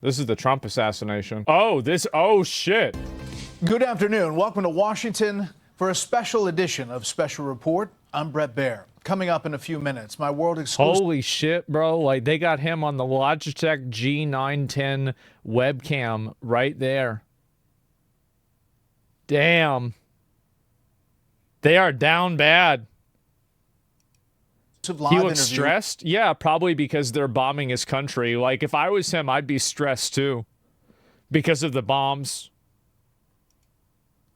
This is the Trump assassination. Oh, shit. Good afternoon. Welcome to Washington for a special edition of Special Report. I'm Brett Baer. Coming up in a few minutes, my world exclusive. Holy shit, bro. Like, they got him on the Logitech G910 webcam right there. Damn. They are down bad. He looks stressed? Yeah, probably because they're bombing his country. Like, if I was him, I'd be stressed too. Because of the bombs.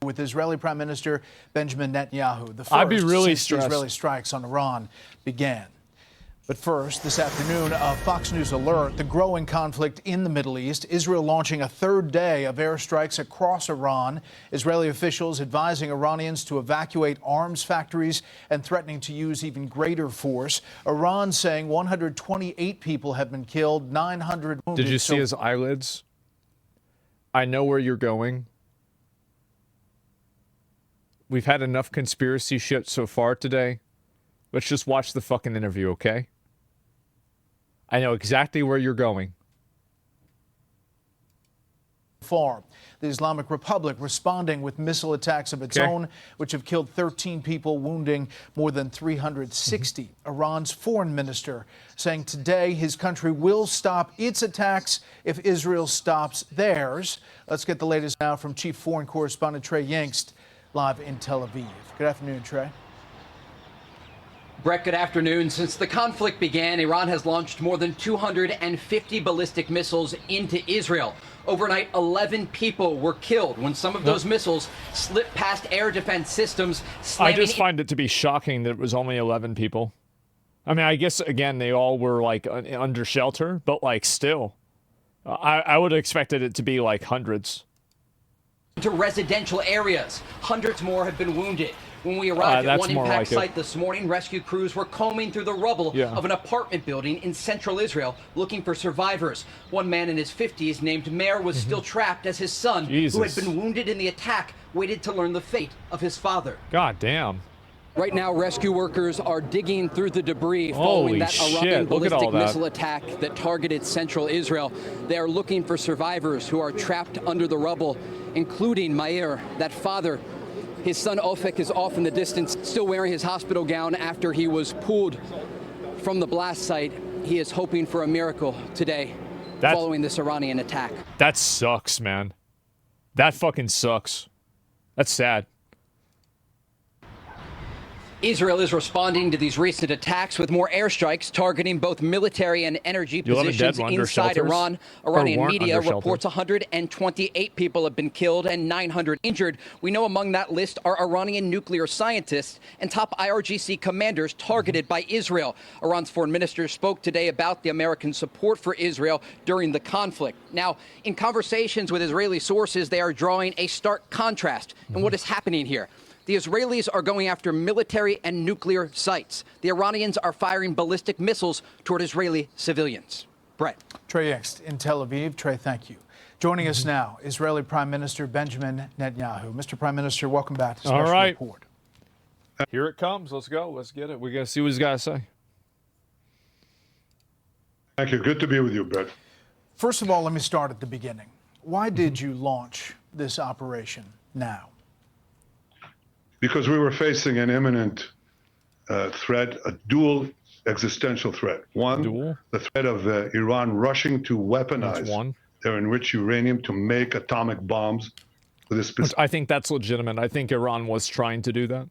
With Israeli Prime Minister Benjamin Netanyahu, the first I'd be really since stressed. Israeli strikes on Iran began. But first, this afternoon, a Fox News alert, the growing conflict in the Middle East, Israel launching a third day of airstrikes across Iran, Israeli officials advising Iranians to evacuate arms factories and threatening to use even greater force. Iran saying 128 people have been killed, 900 wounded. Did you see his eyelids? I know where you're going. We've had enough conspiracy shit so far today. Let's just watch the fucking interview, okay? I know exactly where you're going. Far. The Islamic Republic responding with missile attacks of its own, which have killed 13 people, wounding more than 360. Iran's foreign minister saying today his country will stop its attacks if Israel stops theirs. Let's get the latest now from Chief Foreign Correspondent Trey Yingst, live in Tel Aviv. Good afternoon, Trey. Brett, good afternoon. Since the conflict began, Iran has launched more than 250 ballistic missiles into Israel. Overnight, 11 people were killed when some of those missiles slipped past air defense systems. I just find it to be shocking that it was only 11 people. I mean, I guess, again, they all were, like, under shelter, but, like, still. I would have expected it to be, like, hundreds. To residential areas. Hundreds more have been wounded. When we arrived at one impact site this morning, rescue crews were combing through the rubble of an apartment building in central Israel looking for survivors. One man in his 50s named Meir was still trapped as his son, who had been wounded in the attack, waited to learn the fate of his father. God damn. Right now, rescue workers are digging through the debris following that Iranian ballistic missile attack that targeted central Israel. They are looking for survivors who are trapped under the rubble, including Meir, that father. His son Ofek is off in the distance, still wearing his hospital gown after he was pulled from the blast site. He is hoping for a miracle today following this Iranian attack. That sucks, man. That fucking sucks. That's sad. Israel is responding to these recent attacks with more airstrikes targeting both military and energy positions inside Iran. Iranian media reports 128 people have been killed and 900 injured. We know among that list are Iranian nuclear scientists and top IRGC commanders targeted by Israel. Iran's foreign minister spoke today about the American support for Israel during the conflict. Now, in conversations with Israeli sources, they are drawing a stark contrast in what is happening here. The Israelis are going after military and nuclear sites. The Iranians are firing ballistic missiles toward Israeli civilians. Brett. Trey Yingst in Tel Aviv. Trey, thank you. Joining us now, Israeli Prime Minister Benjamin Netanyahu. Mr. Prime Minister, welcome back to Special Report. Here it comes. Let's go. Let's get it. We got to see what he's got to say. Thank you. Good to be with you, Brett. First of all, let me start at the beginning. Why did you launch this operation now? Because we were facing an imminent threat, a dual existential threat. One, the threat of Iran rushing to weaponize their enriched uranium to make atomic bombs. With a specific, I think that's legitimate. I think Iran was trying to do that.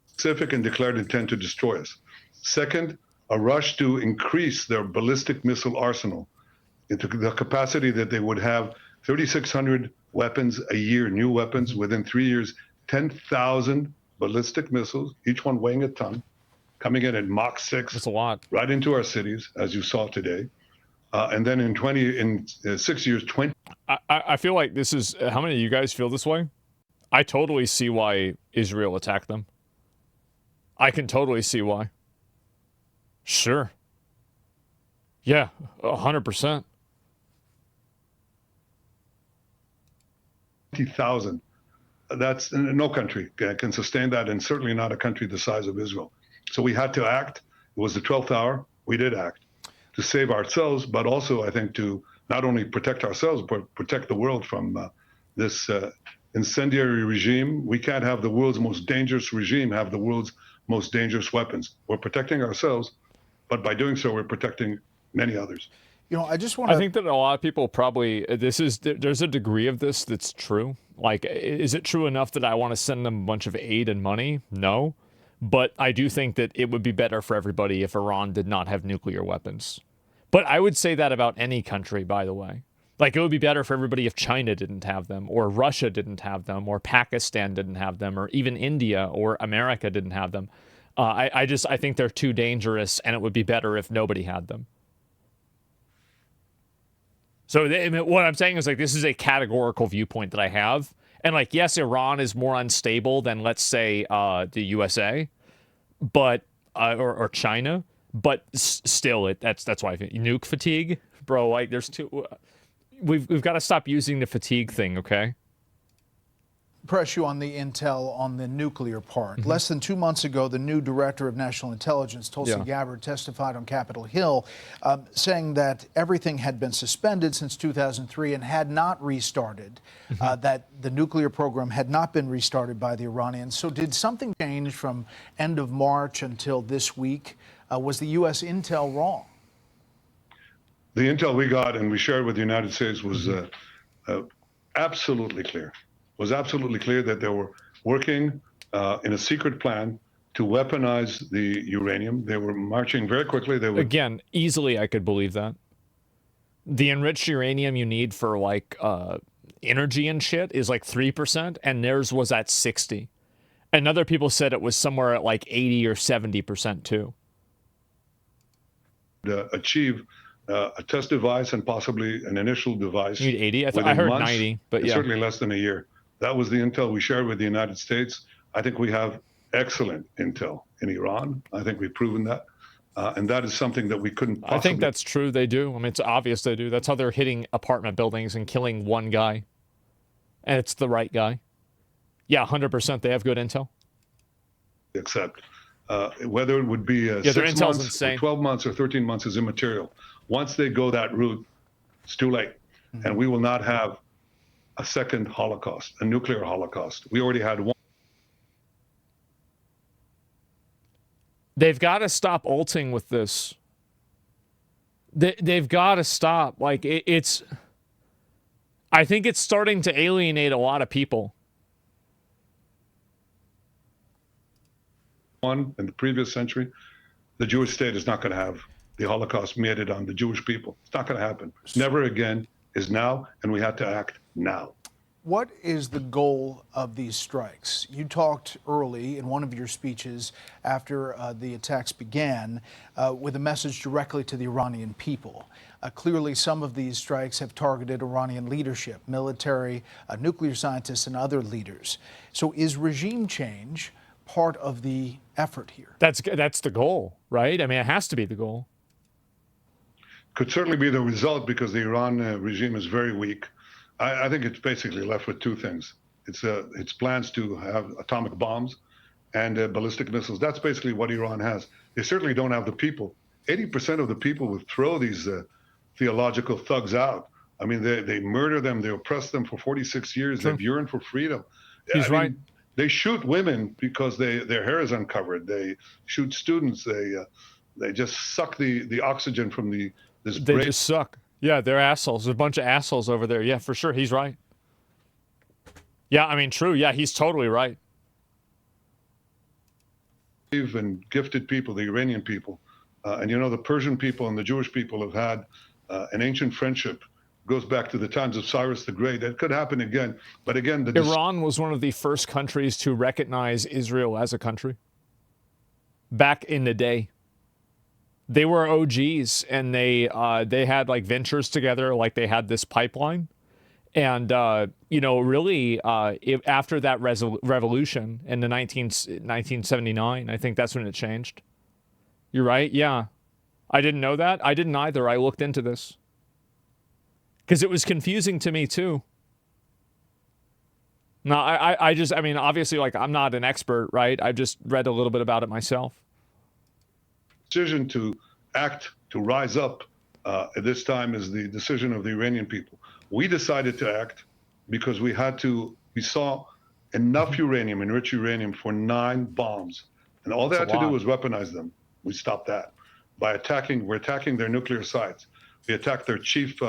Specific and declared intent to destroy us. Second, a rush to increase their ballistic missile arsenal into the capacity that they would have 3,600 weapons a year, new weapons within 3 years. 10,000 ballistic missiles, each one weighing a ton, coming in at Mach 6. That's a lot. Right into our cities, as you saw today. And then in 6 years, 20. I feel like this is, how many of you guys feel this way? I totally see why Israel attacked them. I can totally see why. Sure. Yeah, 100%. 20,000. That's no country can sustain that, and certainly not a country the size of Israel. So we had to act. It was the 12th hour. We did act to save ourselves, but also, I think, to not only protect ourselves, but protect the world from this incendiary regime. We can't have the world's most dangerous regime have the world's most dangerous weapons. We're protecting ourselves, but by doing so, we're protecting many others. You know, I just want to... I think that a lot of people probably, there's a degree of this that's true. Like, is it true enough that I want to send them a bunch of aid and money? No. But I do think that it would be better for everybody if Iran did not have nuclear weapons. But I would say that about any country, by the way. Like, it would be better for everybody if China didn't have them, or Russia didn't have them, or Pakistan didn't have them, or even India or America didn't have them. I think they're too dangerous, and it would be better if nobody had them. So what I'm saying is, like, this is a categorical viewpoint that I have. And, like, yes, Iran is more unstable than, let's say, the USA, but or China. But still, that's why I think nuke fatigue, bro. Like, there's two. We've got to stop using the fatigue thing, okay? Press you on the intel on the nuclear part. Less than 2 months ago, the new director of national intelligence, Tulsi Gabbard, testified on Capitol Hill, saying that everything had been suspended since 2003 and had not restarted, that the nuclear program had not been restarted by the Iranians. So did something change from end of March until this week? Was the U.S. intel wrong? The intel we got and we shared with the United States was absolutely clear. Was absolutely clear that they were working in a secret plan to weaponize the uranium. They were marching very quickly. They were... Again, easily I could believe that. The enriched uranium you need for, like, energy and shit is like 3%, and theirs was at 60. And other people said it was somewhere at like 80 or 70% too. Achieve a test device and possibly an initial device. You need 80? I heard 90, but yeah. Certainly less than a year. That was the intel we shared with the United States. I think we have excellent intel in Iran. I think we've proven that. And that is something that we couldn't possibly... I think that's true. They do. I mean, it's obvious they do. That's how they're hitting apartment buildings and killing one guy. And it's the right guy. Yeah, 100% they have good intel. Except whether it would be 6 months, or 12 months, or 13 months is immaterial. Once they go that route, it's too late. And we will not have a second Holocaust, a nuclear Holocaust. We already had one. They've got to stop ulting with this. They've got to stop. Like, it's... I think it's starting to alienate a lot of people. In the previous century, the Jewish state is not going to have the Holocaust meted on the Jewish people. It's not going to happen. Never again is now, and we have to act now. What is the goal of these strikes? You talked early in one of your speeches after the attacks began with a message directly to the Iranian people. Clearly, some of these strikes have targeted Iranian leadership, military, nuclear scientists, and other leaders. So is regime change part of the effort here? That's the goal, right? I mean, it has to be the goal. Could certainly be the result because the Iran regime is very weak. I think it's basically left with two things. It's plans to have atomic bombs and ballistic missiles. That's basically what Iran has. They certainly don't have the people. 80% of the people would throw these theological thugs out. I mean, they murder them. They oppress them for 46 years. They've yearned for freedom. He's right. They shoot women because their hair is uncovered. They shoot students. They just suck the oxygen from this. They just suck. Yeah, they're assholes. There's a bunch of assholes over there. Yeah, for sure. He's right. Yeah, I mean, true. Yeah, he's totally right. And gifted people, the Iranian people, and you know, the Persian people and the Jewish people have had an ancient friendship. Goes back to the times of Cyrus the Great. It could happen again, but again, Iran was one of the first countries to recognize Israel as a country. Back in the day, they were OGs, and they had like ventures together, like they had this pipeline, and you know, really, after that revolution in the 1979, I think that's when it changed. You're right. Yeah, I didn't know that. I didn't either. I looked into this. Because it was confusing to me, too. No, I mean, obviously, like, I'm not an expert, right? I've just read a little bit about it myself. Decision to act, to rise up at this time is the decision of the Iranian people. We decided to act because we saw enough uranium, enriched uranium, for 9 bombs. And all they had to do was weaponize them. We stopped that. We're attacking their nuclear sites. We attacked their chief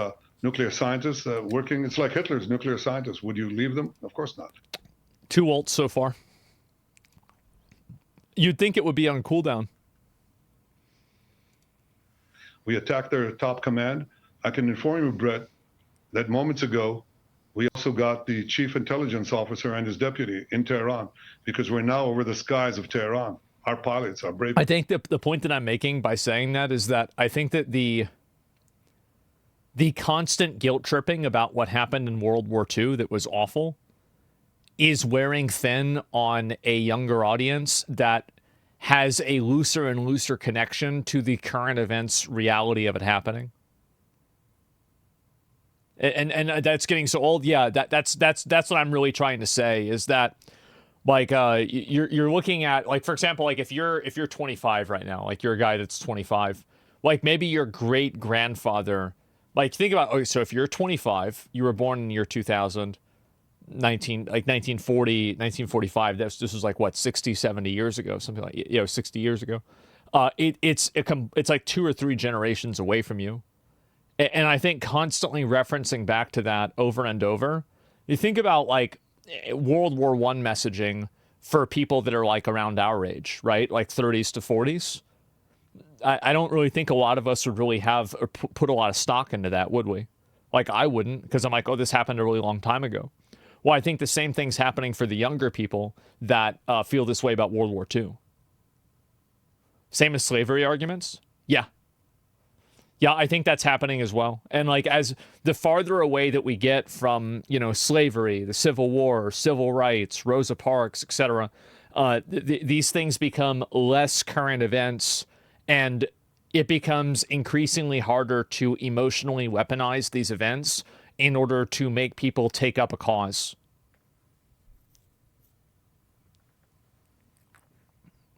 nuclear scientists working. It's like Hitler's nuclear scientists. Would you leave them? Of course not. 2 ults so far. You'd think it would be on cooldown. We attacked their top command. I can inform you, Brett, that moments ago, we also got the chief intelligence officer and his deputy in Tehran, because we're now over the skies of Tehran. Our pilots are brave. I think the point that I'm making by saying that is that I think that the constant guilt tripping about what happened in World War II that was awful is wearing thin on a younger audience that has a looser and looser connection to the current events reality of it happening. And that's getting so old. Yeah, that's what I'm really trying to say is that, like, you're looking at, like, for example, like if you're 25 right now, like you're a guy that's 25, like maybe your great grandfather, like think about, okay, so if you're 25, you were born in the year 2000, 1945, this was like what, 60, 70 years ago, something like, 60 years ago. It's like 2 or 3 generations away from you. And I think constantly referencing back to that over and over, you think about like World War I messaging for people that are like around our age, right? Like 30s to 40s. I don't really think a lot of us would really have or put a lot of stock into that, would we? Like I wouldn't, because I'm like, oh, this happened a really long time ago. Well, I think the same thing's happening for the younger people that feel this way about World War II. Same as slavery arguments? Yeah. Yeah, I think that's happening as well. And like as the farther away that we get from, slavery, the Civil War, civil rights, Rosa Parks, etc., these things become less current events, and it becomes increasingly harder to emotionally weaponize these events in order to make people take up a cause.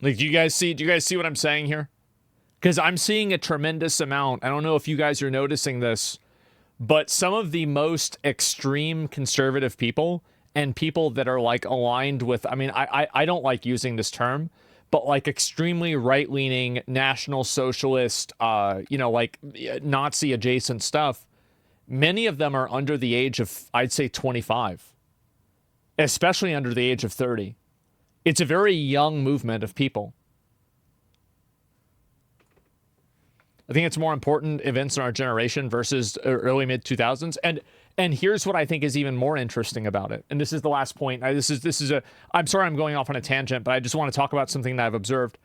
Like, do you guys see what I'm saying here? Because I'm seeing a tremendous amount. I don't know if you guys are noticing this, but some of the most extreme conservative people and people that are like aligned with, I mean, I don't like using this term, but like extremely right-leaning National Socialist, like Nazi adjacent stuff, many of them are under the age of, I'd say, 25, especially under the age of 30. It's a very young movement of people. I think it's more important events in our generation versus early mid 2000s. And here's what I think is even more interesting about it. And this is the last point. I'm sorry I'm going off on a tangent, but I just want to talk about something that I've observed.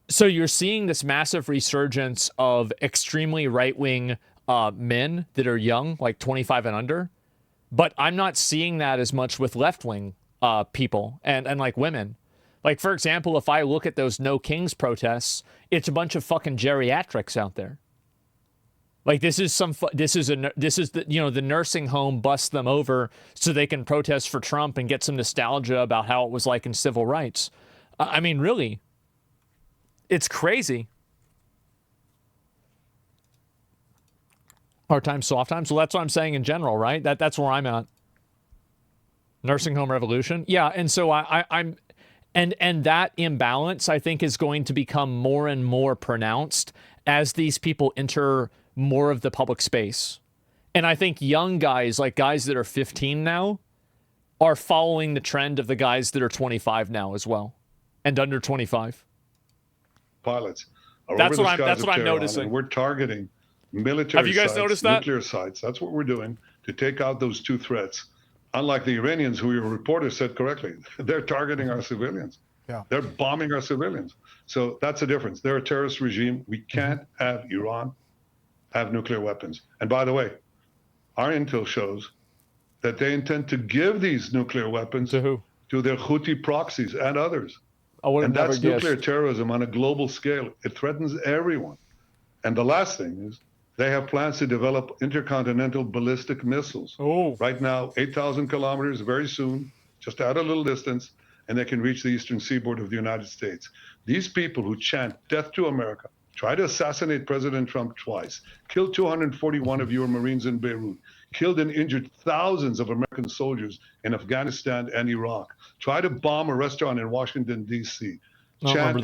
So you're seeing this massive resurgence of extremely right-wing men that are young, like 25 and under. But I'm not seeing that as much with left-wing people and like women. Like, for example, if I look at those No Kings protests, it's a bunch of fucking geriatrics out there. Like, this is the nursing home busts them over so they can protest for Trump and get some nostalgia about how it was like in civil rights. I mean, really, it's crazy. Hard times, soft times. Well, that's what I'm saying in general, right? That's where I'm at. Nursing home revolution. Yeah, and so I'm... And that imbalance, I think, is going to become more and more pronounced as these people enter more of the public space. And I think young guys, like guys that are 15 now, are following the trend of the guys that are 25 now as well, and under 25. Pilots. That's what I'm noticing. We're targeting military Have you guys sites, noticed that? nuclear sites. That's what we're doing to take out those 2 threats. Unlike the Iranians, who your reporter said correctly, they're targeting our civilians. Yeah. They're bombing our civilians. So that's the difference. They're a terrorist regime. We can't have Iran have nuclear weapons. And by the way, our intel shows that they intend to give these nuclear weapons to who? To their Houthi proxies and others. And that's nuclear terrorism on a global scale. It threatens everyone. And the last thing is, they have plans to develop intercontinental ballistic missiles. Oh. Right now, 8,000 kilometers, very soon, just out a little distance, and they can reach the eastern seaboard of the United States. These people who chant death to America, Try to assassinate President Trump twice. Killed 241 of your Marines in Beirut. Killed and injured thousands of American soldiers in Afghanistan and Iraq. Try to bomb a restaurant in Washington, D.C. Chant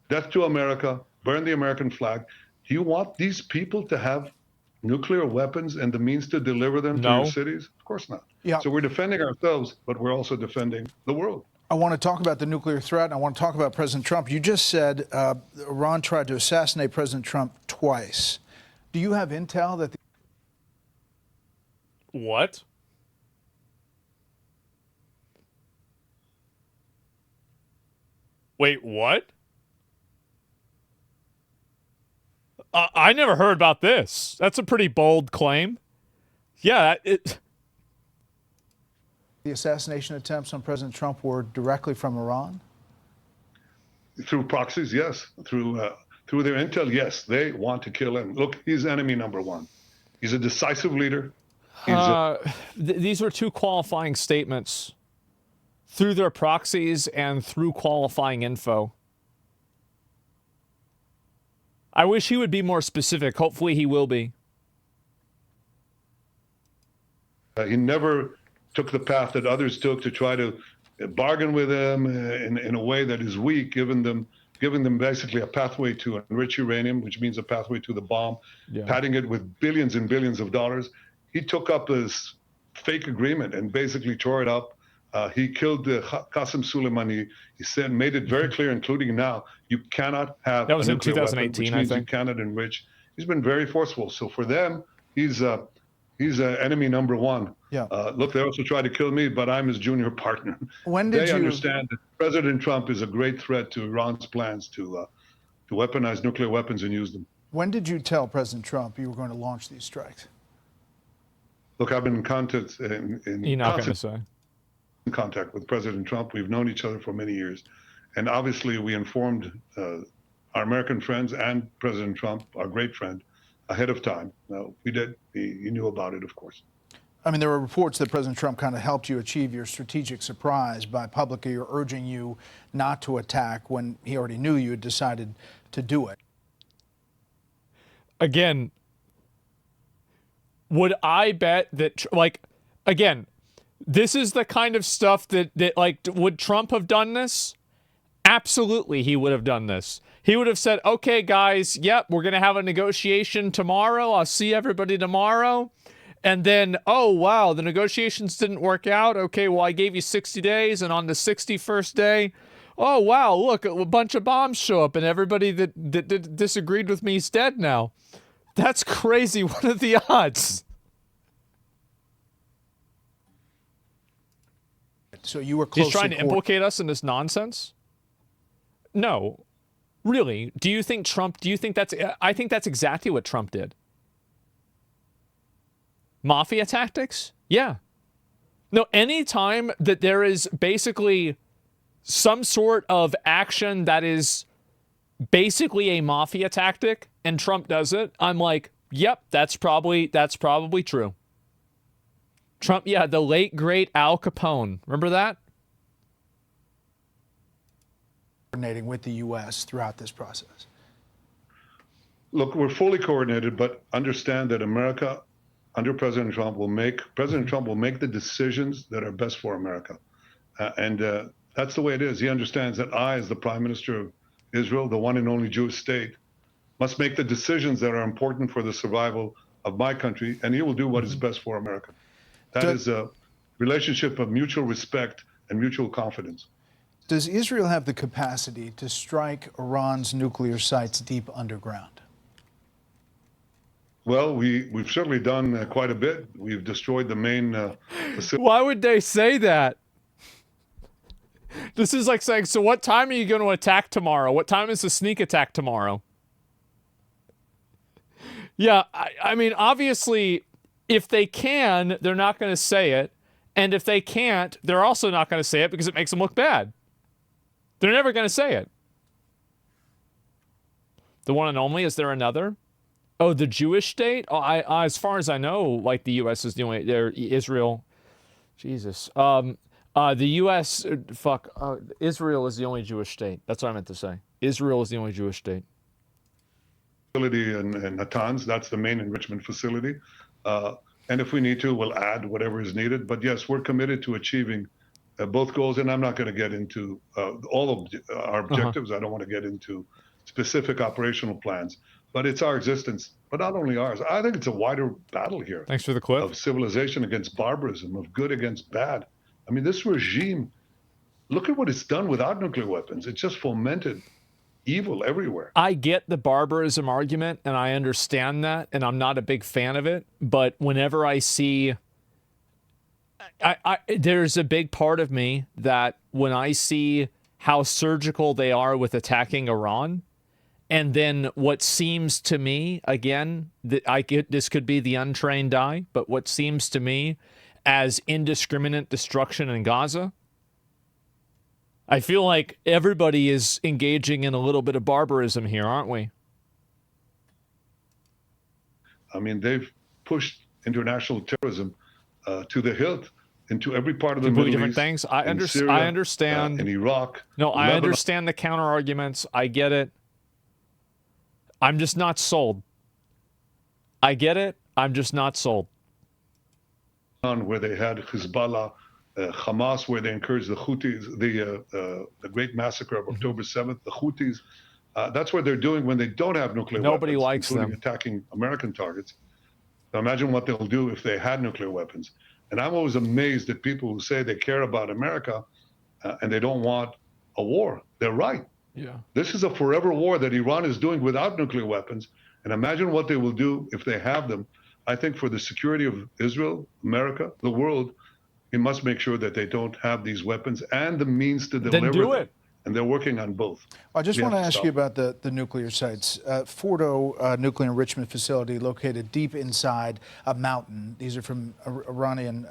death to America, burn the American flag. Do you want these people to have nuclear weapons and the means to deliver them to your cities? Of course not. Yeah. So we're defending ourselves, but we're also defending the world. I want to talk about the nuclear threat, and I want to talk about President Trump. You just said Iran tried to assassinate President Trump twice. Do you have intel that What? Wait, what? I never heard about this. That's a pretty bold claim. Yeah, the assassination attempts on President Trump were directly from Iran? Through proxies, yes. Through their intel, yes. They want to kill him. Look, he's enemy number one. He's a decisive leader. These were two qualifying statements. Through their proxies and through qualifying info. I wish he would be more specific. Hopefully he will be. He never took the path that others took to try to bargain with them in a way that is weak, giving them basically a pathway to enrich uranium, which means a pathway to the bomb, padding it with billions and billions of dollars. He took up this fake agreement and basically tore it up. He killed Qasem Soleimani. He said, made it very clear, including now, you cannot have that was a in nuclear 2018, weapon, which I means think. you cannot enrich. He's been very forceful. So for them, he's enemy number one. Yeah. Look, they also tried to kill me, but I'm his junior partner. They understand that President Trump is a great threat to Iran's plans to weaponize nuclear weapons and use them. When did you tell President Trump you were going to launch these strikes? Look, I've been in contact You're not going to say. In contact with President Trump. We've known each other for many years. And obviously we informed our American friends and President Trump, our great friend, ahead of time. We did. He knew about it, of course. I mean, there were reports that President Trump kind of helped you achieve your strategic surprise by publicly urging you not to attack when he already knew you had decided to do it. Again, would I bet that, again, this is the kind of stuff that would Trump have done this? Absolutely, he would have done this. He would have said, okay, guys, yep, we're going to have a negotiation tomorrow. I'll see everybody tomorrow. And then, oh, wow, the negotiations didn't work out. Okay, well, I gave you 60 days, and on the 61st day, oh, wow, look, a bunch of bombs show up, and everybody that disagreed with me is dead now. That's crazy. What are the odds? So you were close. He's trying to implicate us in this nonsense? No. Really? Do you think that's... I think that's exactly what Trump did. Mafia tactics? Yeah. No, anytime that there is basically some sort of action that is basically a mafia tactic and Trump does it, I'm like, yep, that's probably true. Trump, yeah, the late, great Al Capone. Remember that? Coordinating with the U.S. throughout this process. Look, we're fully coordinated, but understand that America, under President Trump, will make the decisions that are best for America. And that's the way it is. He understands that I, as the Prime Minister of Israel, the one and only Jewish state, must make the decisions that are important for the survival of my country, and he will do what is best for America. That is a relationship of mutual respect and mutual confidence. Does Israel have the capacity to strike Iran's nuclear sites deep underground? Well, we've certainly done quite a bit. We've destroyed the main facility. Why would they say that? This is like saying, so what time are you going to attack tomorrow? What time is the sneak attack tomorrow? Yeah, I mean, obviously, if they can, they're not going to say it. And if they can't, they're also not going to say it because it makes them look bad. They're never going to say it. The one and only, is there another? Oh, the Jewish state? Oh, as far as I know, like the U.S. is the only, Israel. Jesus. The U.S., Israel is the only Jewish state. That's what I meant to say. Israel is the only Jewish state. facility in Natanz. That's the main enrichment facility. And if we need to, we'll add whatever is needed. But yes, we're committed to achieving both goals. And I'm not going to get into all of our objectives. I don't want to get into specific operational plans, but it's our existence, but not only ours. I think it's a wider battle here. Thanks for the clip. Of civilization against barbarism, of good against bad. I mean, this regime, look at what it's done without nuclear weapons. It's just fomented evil everywhere. I get the barbarism argument, and I understand that, and I'm not a big fan of it. But whenever I see, there's a big part of me that when I see how surgical they are with attacking Iran, and then what seems to me, again, I get this could be the untrained eye, but what seems to me as indiscriminate destruction in Gaza, I feel like everybody is engaging in a little bit of barbarism here, aren't we? I mean, they've pushed international terrorism to the hilt into every part of the Middle East. Different things. I understand. In Iraq. No, I understand the counter arguments. I get it. I'm just not sold. I get it. I'm just not sold. Where they had Hezbollah, Hamas, where they encouraged the Houthis, the great massacre of October 7th, the Houthis. That's what they're doing when they don't have nuclear weapons. Nobody likes them. Attacking American targets. Now imagine what they'll do if they had nuclear weapons. And I'm always amazed at people who say they care about America and they don't want a war. They're right. Yeah. This is a forever war that Iran is doing without nuclear weapons. And imagine what they will do if they have them. I think for the security of Israel, America, the world, we must make sure that they don't have these weapons and the means to deliver then do them. it. And they're working on both. I just want to ask you about the nuclear sites. Fordo nuclear enrichment facility located deep inside a mountain. These are from Iranian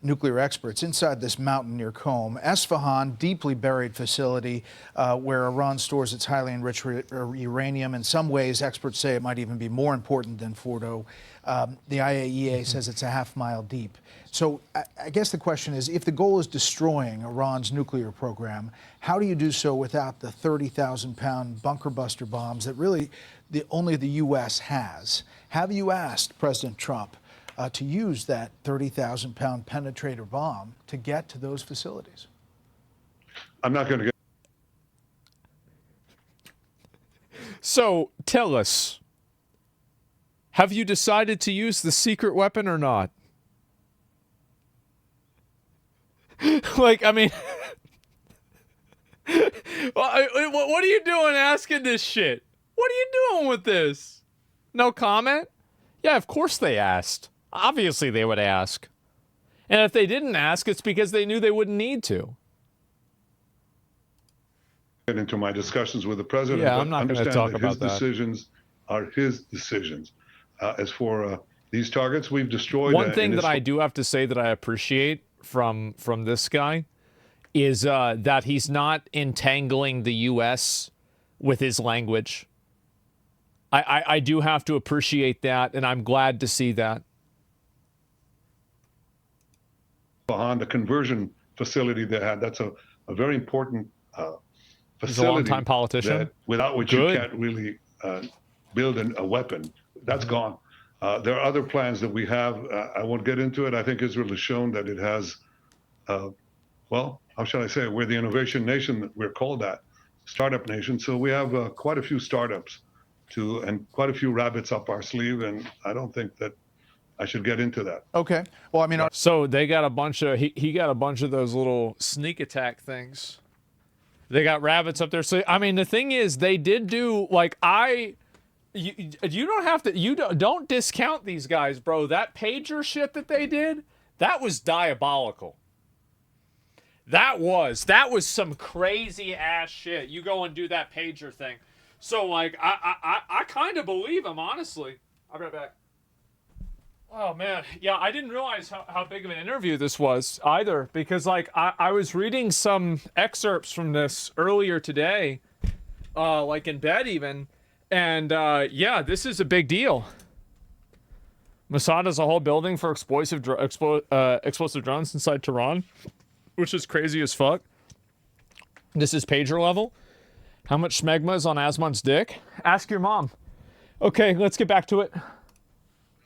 nuclear experts. Inside this mountain near Qom. Esfahan, deeply buried facility where Iran stores its highly enriched uranium. In some ways, experts say it might even be more important than Fordo. The IAEA says it's a half-mile deep. So I guess the question is, if the goal is destroying Iran's nuclear program, how do you do so without the 30,000-pound bunker buster bombs that really only the U.S. has? Have you asked President Trump to use that 30,000-pound penetrator bomb to get to those facilities? I'm not going to get. So tell us, have you decided to use the secret weapon or not? Like, I mean, what are you doing asking this shit? What are you doing with this? No comment? Yeah, of course they asked. Obviously they would ask. And if they didn't ask, it's because they knew they wouldn't need to. Get into my discussions with the president. Yeah, I'm not going to talk about that. His decisions are his decisions. As for these targets, we've destroyed. One thing that I do have to say that I appreciate from this guy is that he's not entangling the U.S. with his language. I do have to appreciate that, and I'm glad to see that. Behind the conversion facility they had, that's a very important facility. He's a long-time politician. Without which you can't really build a weapon. That's gone. There are other plans that we have. I won't get into it. I think Israel has shown that it has, well, how shall I say, we're the innovation nation that we're called that, startup nation. So we have quite a few startups and quite a few rabbits up our sleeve. And I don't think that I should get into that. Okay. Well, I mean, so they got a bunch of, he got a bunch of those little sneak attack things. They got rabbits up there. So, I mean, the thing is, they did do, like, you don't have to, don't discount these guys, bro. That pager shit that they did, that was diabolical. That was some crazy ass shit. You go and do that pager thing. So, like, I kind of believe him, honestly. I'll be right back. Oh, man. Yeah, I didn't realize how big of an interview this was either, because, like, I was reading some excerpts from this earlier today, like in bed even, and, yeah, this is a big deal. Mossad has a whole building for explosive drones inside Tehran, which is crazy as fuck. This is pager level. How much smegma is on Asmon's dick? Ask your mom. Okay, let's get back to it.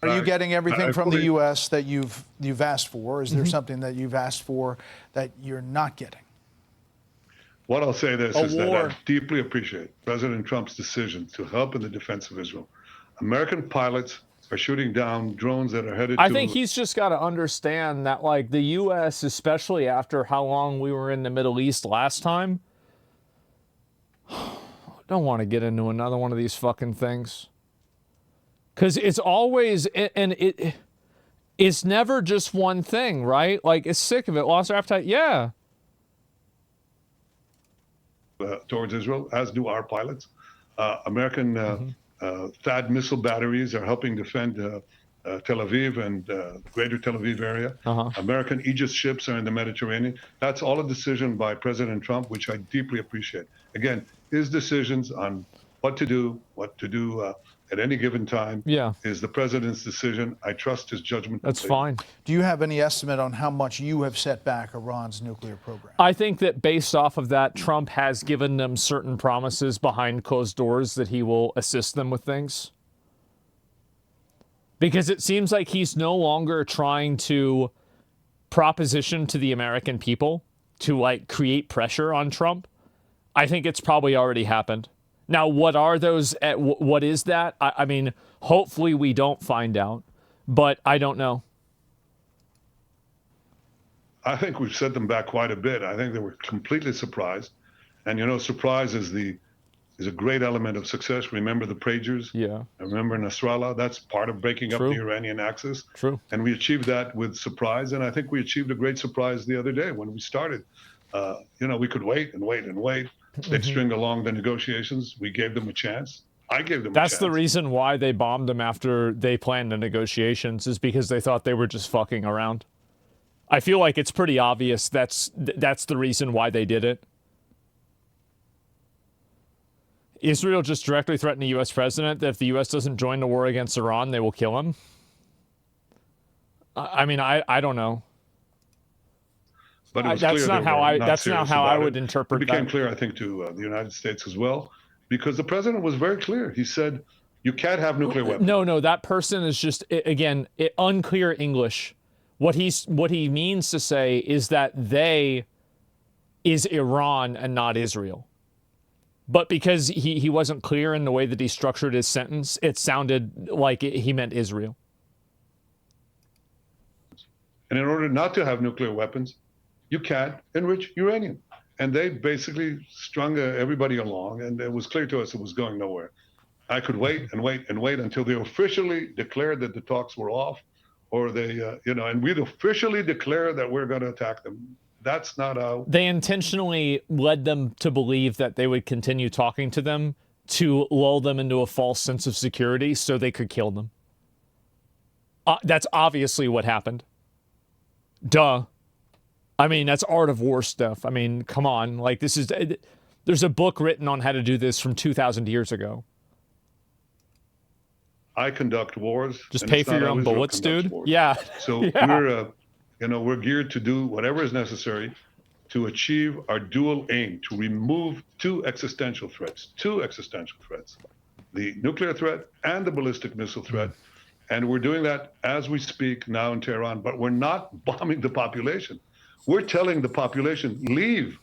Are you getting everything from the U.S. that you've asked for? Is there something that you've asked for that you're not getting? What I'll say this is that I deeply appreciate President Trump's decision to help in the defense of Israel. American pilots are shooting down drones that are headed to... I think he's just got to understand that, like, the U.S., especially after how long we were in the Middle East last time, don't want to get into another one of these fucking things. Because it's always, and it's never just one thing, right? Like, it's sick of it. Lost our appetite. Yeah. Towards Israel, as do our pilots. American THAAD missile batteries are helping defend Tel Aviv and greater Tel Aviv area. American Aegis ships are in the Mediterranean. That's all a decision by President Trump, which I deeply appreciate. Again, his decisions on what to do at any given time is the president's decision. I trust his judgment. That's fine. Do you have any estimate on how much you have set back Iran's nuclear program? I think that based off of that, Trump has given them certain promises behind closed doors that he will assist them with things. Because it seems like he's no longer trying to proposition to the American people to, like, create pressure on Trump. I think it's probably already happened. Now, what are those? What is that? I mean, hopefully we don't find out, but I don't know. I think we've set them back quite a bit. I think they were completely surprised. And, you know, surprise is a great element of success. Remember the pagers? Yeah. Remember Nasrallah? That's part of breaking up the Iranian axis. True. And we achieved that with surprise. And I think we achieved a great surprise the other day when we started. You know, we could wait and wait and wait. They'd string along the negotiations. We gave them a chance. I gave them a chance. That's the reason why they bombed them after they planned the negotiations, is because they thought they were just fucking around. I feel like it's pretty obvious that's the reason why they did it. Israel just directly threatened the U.S. president that if the U.S. doesn't join the war against Iran, they will kill him. I mean, I don't know. But it was that's not how I would interpret it. It became that. clear, I think, to the United States as well, because the president was very clear. He said, you can't have nuclear weapons. No, that person is just, again, unclear English. What he means to say is that they is Iran and not Israel. But because he wasn't clear in the way that he structured his sentence, it sounded like he meant Israel. And in order not to have nuclear weapons, you can't enrich uranium. And they basically strung everybody along, and it was clear to us it was going nowhere. I could wait and wait and wait until they officially declared that the talks were off, or they, you know, and we'd officially declare that we're going to attack them. That's not how... They intentionally led them to believe that they would continue talking to them to lull them into a false sense of security so they could kill them. That's obviously what happened. Duh. I mean, that's art of war stuff. I mean, come on. Like, this is... There's a book written on how to do this from 2,000 years ago. I conduct wars. Just pay for your own bullets, dude. Wars. Yeah. So we're geared to do whatever is necessary to achieve our dual aim, to remove two existential threats, the nuclear threat and the ballistic missile threat. And we're doing that as we speak now in Tehran, but we're not bombing the population. We're telling the population, leave.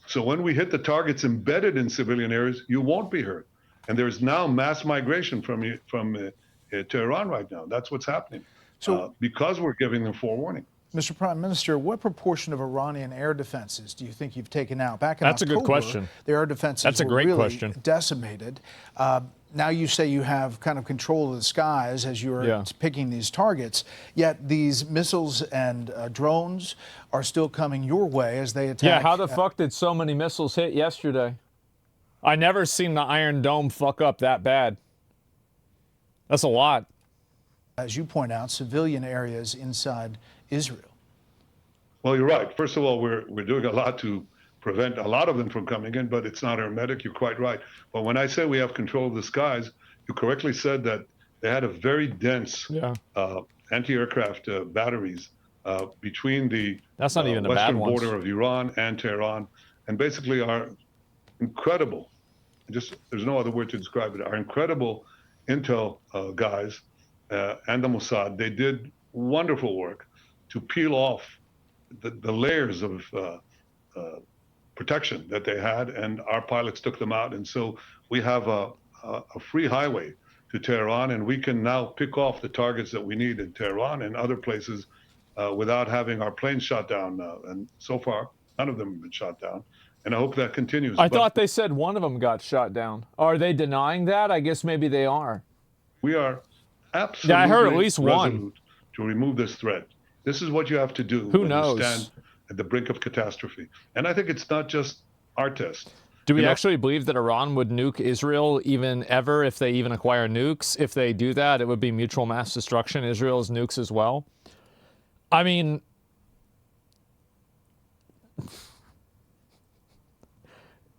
So when we hit the targets embedded in civilian areas, you won't be hurt. And there's now mass migration from Tehran right now. That's what's happening. So because we're giving them forewarning. Mr. Prime Minister, what proportion of Iranian air defenses do you think you've taken out? Back in That's October, a good question. The air defenses That's a great were really question. Decimated. Now you say you have kind of control of the skies as you're picking these targets, yet these missiles and drones are still coming your way as they attack. Yeah, how the fuck did so many missiles hit yesterday? I never seen the Iron Dome fuck up that bad. That's a lot. As you point out, civilian areas inside Israel. Well, you're right. First of all, we're doing a lot to prevent a lot of them from coming in, but it's not hermetic. You're quite right. But when I say we have control of the skies, you correctly said that they had a very dense anti-aircraft batteries between the western border of Iran and Tehran, and basically our incredible, there's no other word to describe it, our incredible intel guys and the Mossad. They did wonderful work to peel off the layers of protection that they had, and our pilots took them out. And so we have a free highway to Tehran, and we can now pick off the targets that we need in Tehran and other places without having our planes shot down. And so far, none of them have been shot down. And I hope that continues. I thought they said one of them got shot down. Are they denying that? I guess maybe they are. We are absolutely I heard at least one to remove this threat. This is what you have to do. Who knows? You stand at the brink of catastrophe. And I think it's not just our test. Do we actually believe that Iran would nuke Israel even ever if they even acquire nukes? If they do that, it would be mutual mass destruction. Israel's nukes as well. I mean,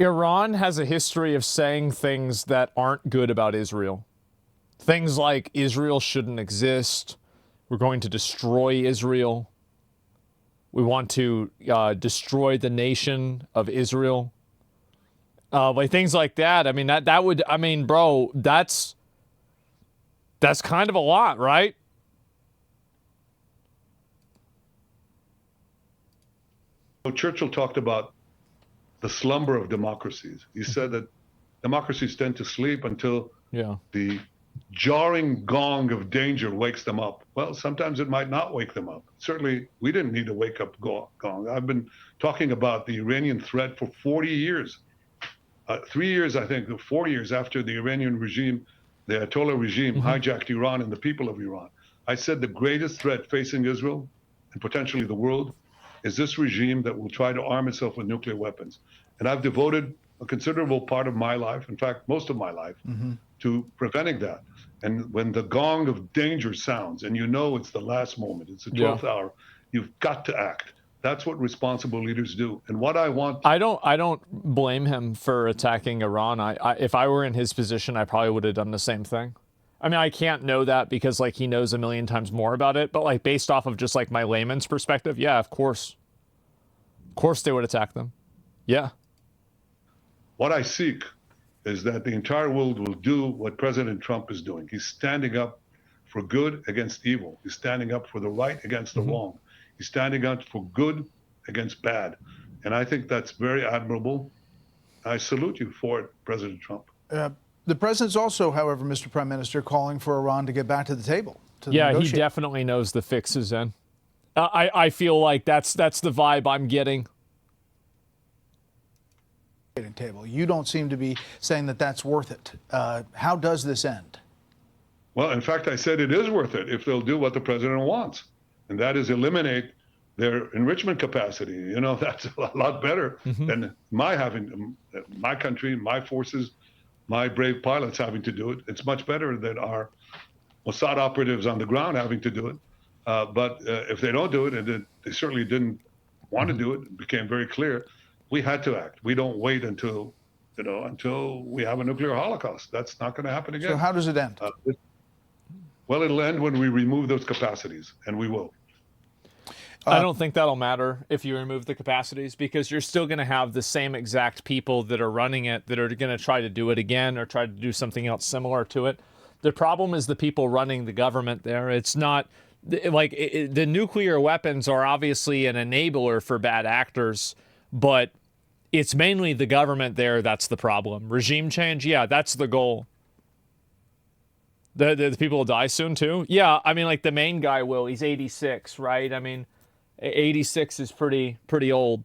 Iran has a history of saying things that aren't good about Israel. Things like Israel shouldn't exist. We're going to destroy Israel. We want to destroy the nation of Israel. Like things like that. I mean, that would, I mean, bro, that's kind of a lot, right? Churchill talked about the slumber of democracies. He said that democracies tend to sleep until the jarring gong of danger wakes them up. Well, sometimes it might not wake them up. Certainly, we didn't need a wake-up gong. I've been talking about the Iranian threat for 40 years. 3 years, I think, 4 years after the Iranian regime, the Ayatollah regime, hijacked Iran and the people of Iran. I said the greatest threat facing Israel and potentially the world is this regime that will try to arm itself with nuclear weapons. And I've devoted a considerable part of my life, in fact, most of my life, to preventing that. And when the gong of danger sounds, and you know it's the last moment, it's the 12th hour, you've got to act. That's what responsible leaders do. And what I want... I don't blame him for attacking Iran. If I were in his position, I probably would have done the same thing. I mean, I can't know that because, like, he knows a million times more about it. But, like, based off of just, like, my layman's perspective, yeah, of course. Of course they would attack them. Yeah. What I seek is that the entire world will do what President Trump is doing. He's standing up for good against evil. He's standing up for the right against the wrong. He's standing up for good against bad. And I think that's very admirable. I salute you for it, President Trump. The president's also, however, Mr. Prime Minister, calling for Iran to get back to the table. Yeah, he definitely knows the fix is in. I feel like that's the vibe I'm getting. Table. You don't seem to be saying that that's worth it. How does this end? Well, in fact, I said it is worth it if they'll do what the president wants, and that is eliminate their enrichment capacity. You know, that's a lot better than my country, my forces, my brave pilots having to do it. It's much better than our Mossad operatives on the ground having to do it. But if they don't do it, and they certainly didn't want to do it, it became very clear, we had to act. We don't wait until we have a nuclear holocaust. That's not going to happen again. So how does it end? Well, it'll end when we remove those capacities, and we will. I don't think that'll matter if you remove the capacities, because you're still going to have the same exact people that are running it that are going to try to do it again or try to do something else similar to it. The problem is the people running the government there. It's not like the nuclear weapons are obviously an enabler for bad actors, but it's mainly the government there that's the problem. Regime change, yeah, that's the goal. The people will die soon too. Yeah, I mean, like the main guy will. He's 86, right? I mean, 86 is pretty old.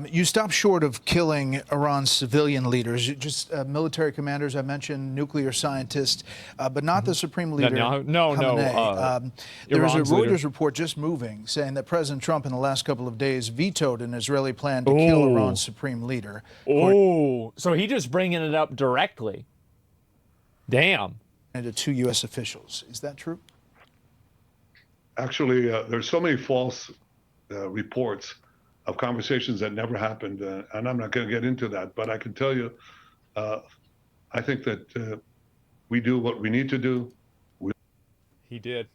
You stop short of killing Iran's civilian leaders, just military commanders. I mentioned nuclear scientists, but not the supreme leader. No. There was a Reuters report just moving saying that President Trump in the last couple of days vetoed an Israeli plan to kill Iran's supreme leader. Oh, so he just bringing it up directly. Damn. And to 2 U.S. officials. Is that true? Actually, there's so many false reports of conversations that never happened, and I'm not going to get into that, but I can tell you, I think that we do what we need to do. He did.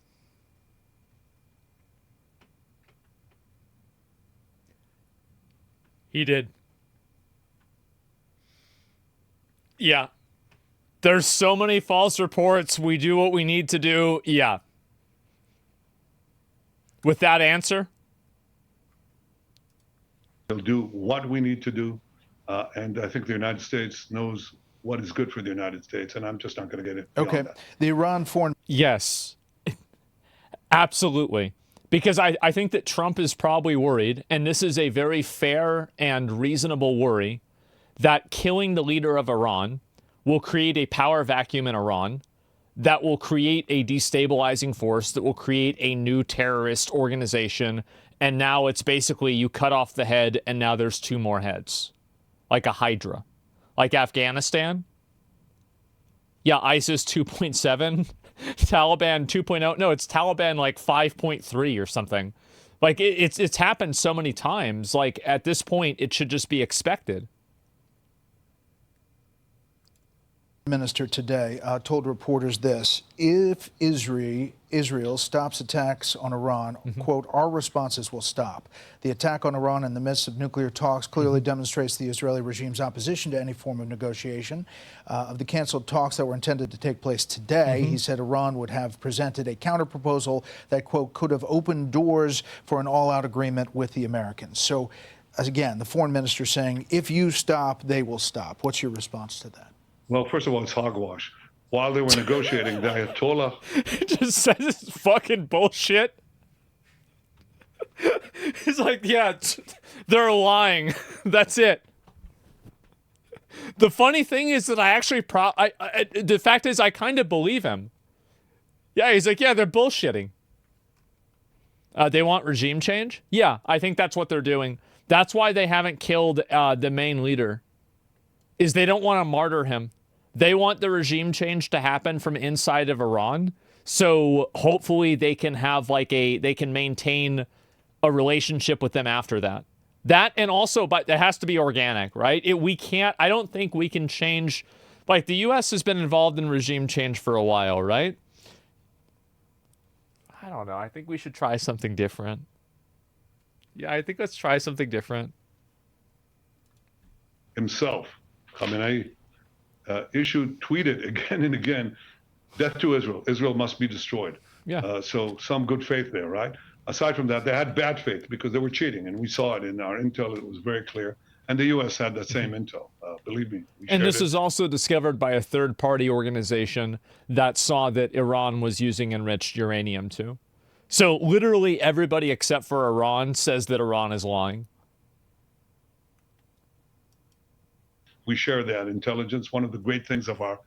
He did. Yeah. There's so many false reports. We do what we need to do. Yeah. With that answer? We'll do what we need to do. And I think the United States knows what is good for the United States. And I'm just not going to get it beyond that. The Iran foreign... Yes. Absolutely. Because I think that Trump is probably worried, and this is a very fair and reasonable worry, that killing the leader of Iran will create a power vacuum in Iran that will create a destabilizing force, that will create a new terrorist organization, and now it's basically you cut off the head and now there's two more heads. Like a Hydra. Like Afghanistan. Yeah, ISIS 2.7, Taliban 2.0. No, it's Taliban like 5.3 or something. Like it's happened so many times. Like at this point, it should just be expected. Minister today told reporters this: if Israel stops attacks on Iran, quote, our responses will stop. The attack on Iran in the midst of nuclear talks clearly demonstrates the Israeli regime's opposition to any form of negotiation. Of the canceled talks that were intended to take place today, he said Iran would have presented a counterproposal that, quote, could have opened doors for an all-out agreement with the Americans. So, again, the foreign minister saying, if you stop, they will stop. What's your response to that? Well, first of all, it's hogwash. While they were negotiating, the Ayatollah... just says it's fucking bullshit. He's like, yeah, they're lying. That's it. The funny thing is that I actually... the fact is, I kind of believe him. Yeah, he's like, yeah, they're bullshitting. They want regime change? Yeah, I think that's what they're doing. That's why they haven't killed the main leader. Is they don't want to martyr him. They want the regime change to happen from inside of Iran. So hopefully they can have they can maintain a relationship with them after that. That, and also, but it has to be organic, right? I don't think we can change, like the U.S. has been involved in regime change for a while, right? I don't know. I think we should try something different. Yeah, I think let's try something different. Himself. I mean, I tweeted again and again, death to Israel. Israel must be destroyed. Yeah. So some good faith there, right? Aside from that, they had bad faith because they were cheating, and we saw it in our intel. It was very clear. And the U.S. had that same intel. Believe me. And this is also discovered by a third-party organization that saw that Iran was using enriched uranium too. So literally everybody except for Iran says that Iran is lying. We share that intelligence. One of the great things of our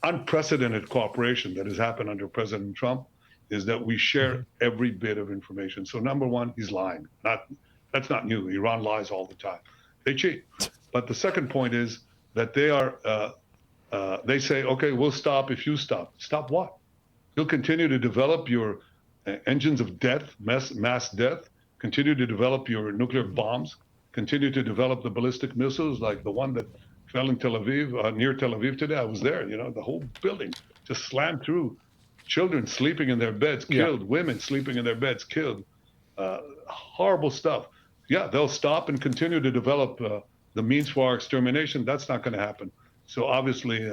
unprecedented cooperation that has happened under President Trump is that we share every bit of information. So number one, he's lying. That's not new. Iran lies all the time. They cheat. But the second point is that they say, okay, we'll stop if you stop. Stop what? You'll continue to develop your engines of death, mass death, continue to develop your nuclear bombs, continue to develop the ballistic missiles like the one that fell in Tel Aviv, near Tel Aviv today. I was there, the whole building just slammed through. Children sleeping in their beds, killed. Women sleeping in their beds, killed. Horrible stuff. Yeah, they'll stop and continue to develop the means for our extermination. That's not going to happen. So obviously,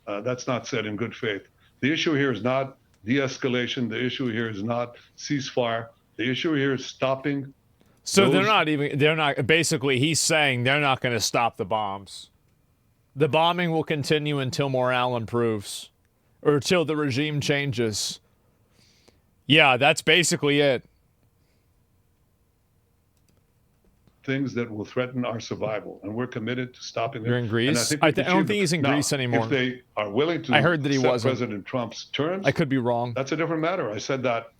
that's not said in good faith. The issue here is not de-escalation. The issue here is not ceasefire. The issue here is stopping. So basically he's saying they're not going to stop the bombs. The bombing will continue until morale improves or until the regime changes. Yeah, that's basically it. Things that will threaten our survival, and we're committed to stopping them. You're in Greece? I don't think he's in Greece anymore. If they are willing to I heard that he wasn't. President Trump's terms, I could be wrong. That's a different matter. I said that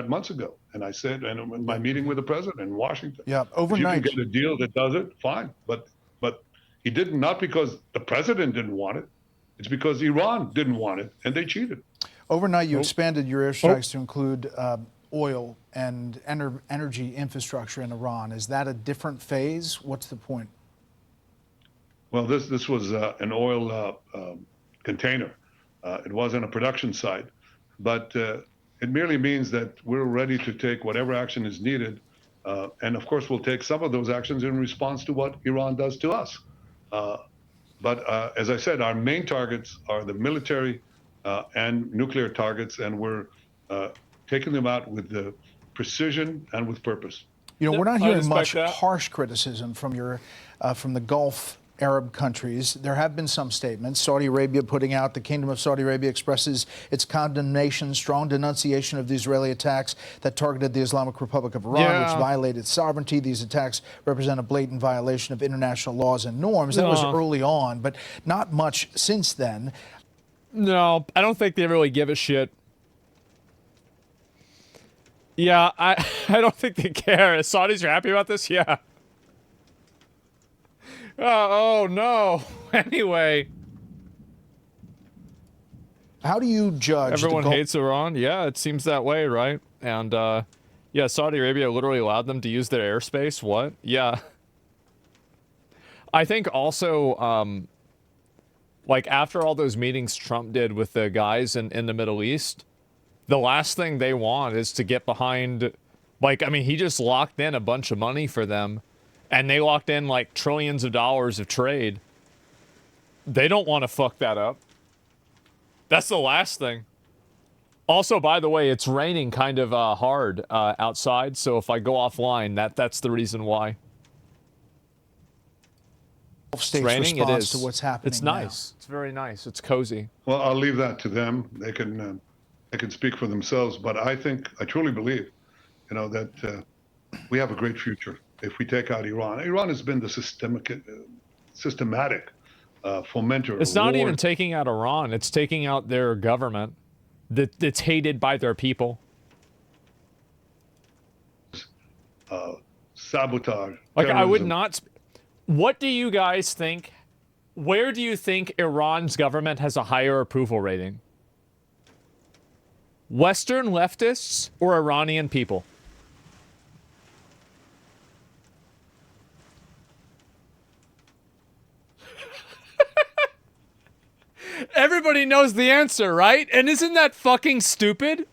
months ago, and I said, and in my meeting with the president in Washington. Yeah, overnight. If you can get a deal that does it, fine. But he didn't, not because the president didn't want it. It's because Iran didn't want it, and they cheated. Overnight, you expanded your airstrikes to include oil and energy infrastructure in Iran. Is that a different phase? What's the point? Well, this was an oil container. It wasn't a production site, but it merely means that we're ready to take whatever action is needed. And of course, we'll take some of those actions in response to what Iran does to us. But as I said, our main targets are the military and nuclear targets, and we're taking them out with the precision and with purpose. You know, we're not hearing much that. harsh criticism from from the Gulf Arab countries. There have been some statements. Saudi Arabia putting out, the Kingdom of Saudi Arabia expresses its condemnation, strong denunciation of the Israeli attacks that targeted the Islamic Republic of Iran, which violated sovereignty. These attacks represent a blatant violation of international laws and norms. That was early on, but not much since then. No, I don't think they really give a shit. Yeah, I don't think they care. Saudis are happy about this? Yeah. Oh no. Anyway. How do you judge? Everyone hates Iran? Yeah, it seems that way, right? And, yeah, Saudi Arabia literally allowed them to use their airspace? What? Yeah. I think also, like, after all those meetings Trump did with the guys in the Middle East, the last thing they want is to get behind, like, I mean, he just locked in a bunch of money for them, and they locked in, like, trillions of dollars of trade. They don't want to fuck that up. That's the last thing. Also, by the way, it's raining kind of hard outside, so if I go offline, that's the reason why. It's raining, it is. To what's happening it's nice. Now. It's very nice. It's cozy. Well, I'll leave that to them. They can speak for themselves. But I truly believe, you know, that we have a great future if we take out Iran. Iran has been the systematic fomenter. It's not even taking out Iran. It's taking out their government that's hated by their people. Sabotage. Like, terrorism. I would not... What do you guys think? Where do you think Iran's government has a higher approval rating? Western leftists or Iranian people? Everybody knows the answer, right? And isn't that fucking stupid?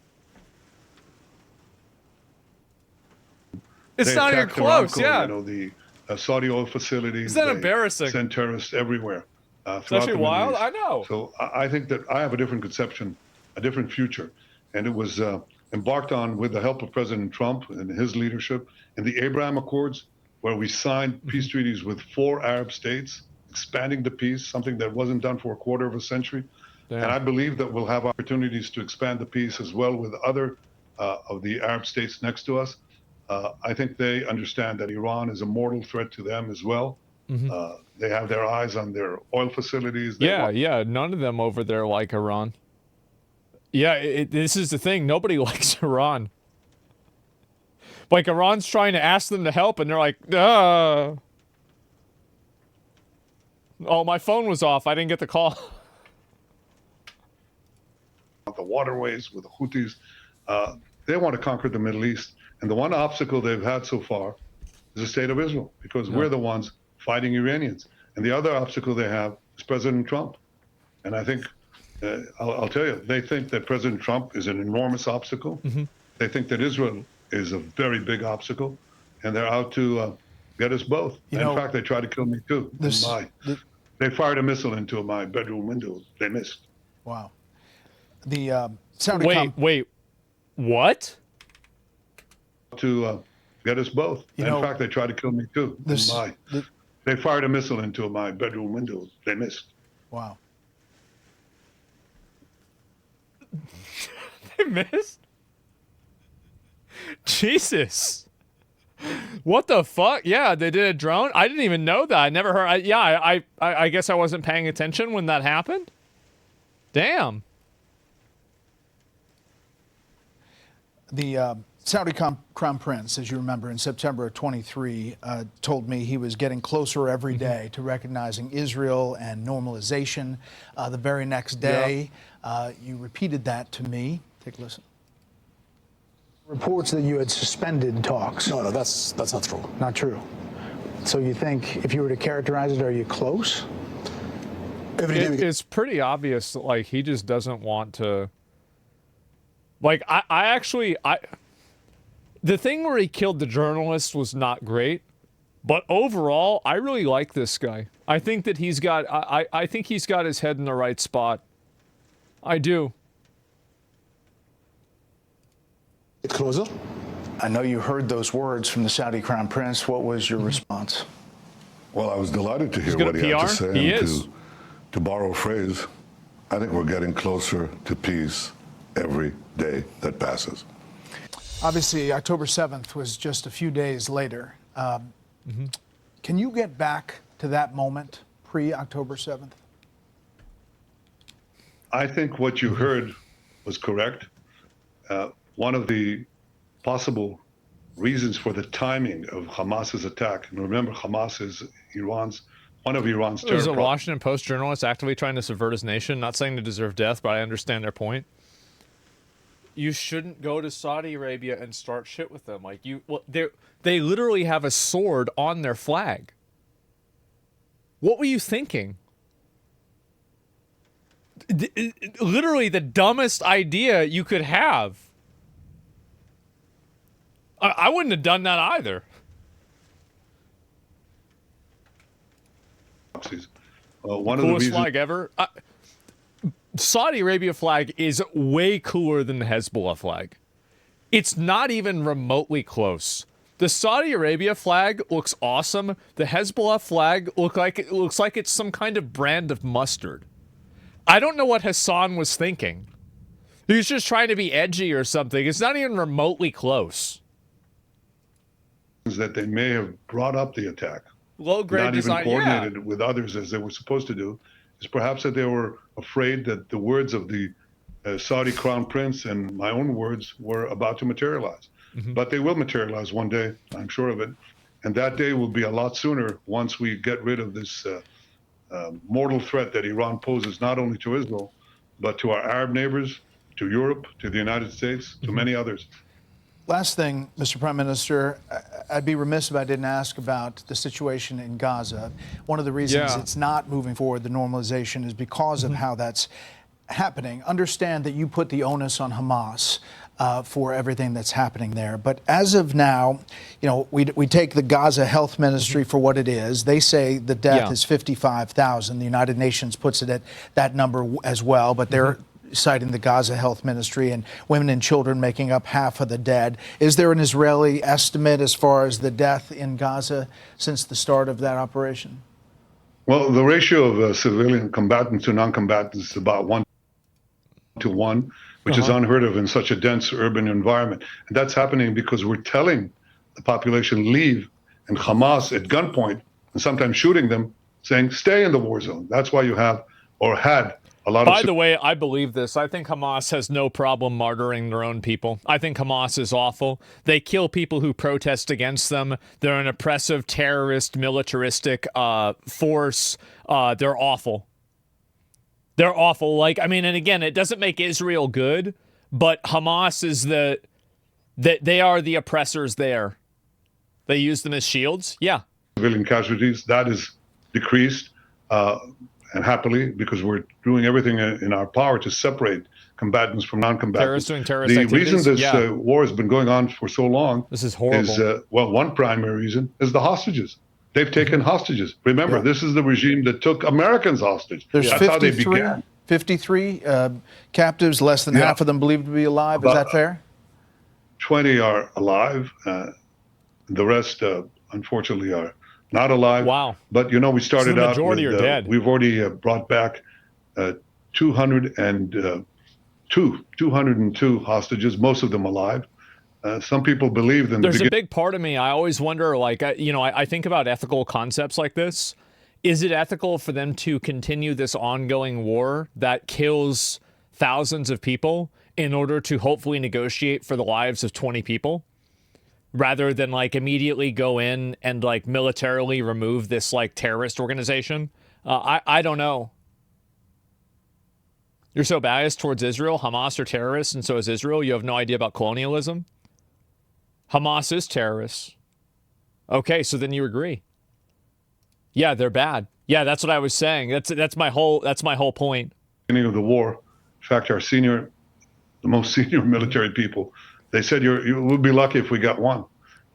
It's not even close, yeah. You know, the Saudi oil facilities. Is that embarrassing? Send terrorists everywhere. It's actually wild. I know. So I think that I have a different conception, a different future. And it was embarked on with the help of President Trump and his leadership in the Abraham Accords, where we signed peace treaties with 4 Arab states, expanding the peace, something that wasn't done for a quarter of a century. Damn. And I believe that we'll have opportunities to expand the peace as well with other of the Arab states next to us. I think they understand that Iran is a mortal threat to them as well. Mm-hmm. They have their eyes on their oil facilities. Yeah. None of them over there like Iran. Yeah, this is the thing. Nobody likes Iran. Like, Iran's trying to ask them to help, and they're like, oh, my phone was off. I didn't get the call. The waterways with the Houthis. They want to conquer the Middle East. And the one obstacle they've had so far is the state of Israel, because we're the ones fighting Iranians. And the other obstacle they have is President Trump. And I think, I'll tell you, they think that President Trump is an enormous obstacle. Mm-hmm. They think that Israel is a very big obstacle. And they're out to get us both. In fact, they tried to kill me too. They fired a missile into my bedroom window. They missed. Wow. The Saudi Wait. What? To get us both. In fact, they tried to kill me too. They fired a missile into my bedroom window. They missed. Wow. They missed? Jesus. What the fuck? Yeah, they did a drone? I didn't even know that. I never heard. I guess I wasn't paying attention when that happened. Damn. The Saudi Crown Prince, as you remember, in September of 23, told me he was getting closer every day to recognizing Israel and normalization. The very next day, you repeated that to me. Take a listen. Reports that you had suspended talks. No, that's not true. Not true. So you think, if you were to characterize it, are you close? It's pretty obvious, like, he just doesn't want to... Like, I the thing where he killed the journalist was not great, But overall, I really like this guy. I think that he's got, I think he's got his head in the right spot. I do. It's closer. I know you heard those words from the Saudi Crown Prince. What was your response? Well, I was delighted to hear what he had to say. He is. To borrow a phrase, I think we're getting closer to peace every day that passes. Obviously, October 7th was just a few days later. Can you get back to that moment pre-October 7th? I think what you heard was correct. One of the possible reasons for the timing of Hamas's attack, and remember, Hamas is one of Iran's terror. There's a Washington Post journalist actively trying to subvert his nation, not saying they deserve death, but I understand their point. You shouldn't go to Saudi Arabia and start shit with them. Like they literally have a sword on their flag. What were you thinking? Literally the dumbest idea you could have. I wouldn't have done that either. One of the Coolest reasons flag ever. Saudi Arabia flag is way cooler than the Hezbollah flag. It's not even remotely close. The Saudi Arabia flag looks awesome. The Hezbollah flag looks like it's some kind of brand of mustard. I don't know what Hassan was thinking. He was just trying to be edgy or something. It's not even remotely close. that they may have brought up the attack, low-grade not design, even coordinated with others as they were supposed to do, is perhaps that they were afraid that the words of the Saudi Crown Prince and my own words were about to materialize. But they will materialize one day, I'm sure of it. And that day will be a lot sooner once we get rid of this mortal threat that Iran poses not only to Israel, but to our Arab neighbors, to Europe, to the United States, to many others. Last thing, Mr. Prime Minister, I'd be remiss if I didn't ask about the situation in Gaza. One of the reasons it's not moving forward, the normalization, is because of how that's happening. Understand that you put the onus on Hamas for everything that's happening there. But as of now, you know, we take the Gaza Health Ministry for what it is. They say the death is 55,000. The United Nations puts it at that number as well, but they're citing the Gaza Health Ministry and women and children making up half of the dead. Is there an Israeli estimate as far as the death in Gaza since the start of that operation? Well, the ratio of civilian combatants to non-combatants is about 1 to 1, which is unheard of in such a dense urban environment. And that's happening because we're telling the population leave, and Hamas at gunpoint, and sometimes shooting them, saying stay in the war zone. That's why you have, or had, a lot of... By the way, I believe this. I think Hamas has no problem martyring their own people. I think Hamas is awful. They kill people who protest against them. They're an oppressive, terrorist, militaristic force. They're awful. They're awful. Like, I mean, and again, it doesn't make Israel good, but Hamas is they are the oppressors there. They use them as shields. Yeah. Civilian casualties, that is decreased. And happily, because we're doing everything in our power to separate combatants from non-combatants. The reason this war has been going on for so long this is horrible. Is, well, one primary reason is the hostages. They've taken hostages. Remember, this is the regime that took Americans hostage. There's That's how they began. 53 captives, less than half of them believed to be alive. Is that fair? 20 are alive. The rest, unfortunately, are not alive. Wow. But, you know, we started out with, are dead. We've already brought back 202 hostages, most of them alive. Some people believe them. There's a big part of me, I always wonder, like, you know, I think about ethical concepts like this. Is it ethical for them to continue this ongoing war that kills thousands of people in order to hopefully negotiate for the lives of 20 people? Rather than like immediately go in and like militarily remove this like terrorist organization? I don't know. You're so biased towards Israel. Hamas are terrorists, and so is Israel. You have no idea about colonialism. Hamas is terrorists. Okay, so then you agree. Yeah, they're bad. Yeah, that's what I was saying. That's my whole point. Beginning of the war, in fact, the most senior military people, they said you would be lucky if we got one.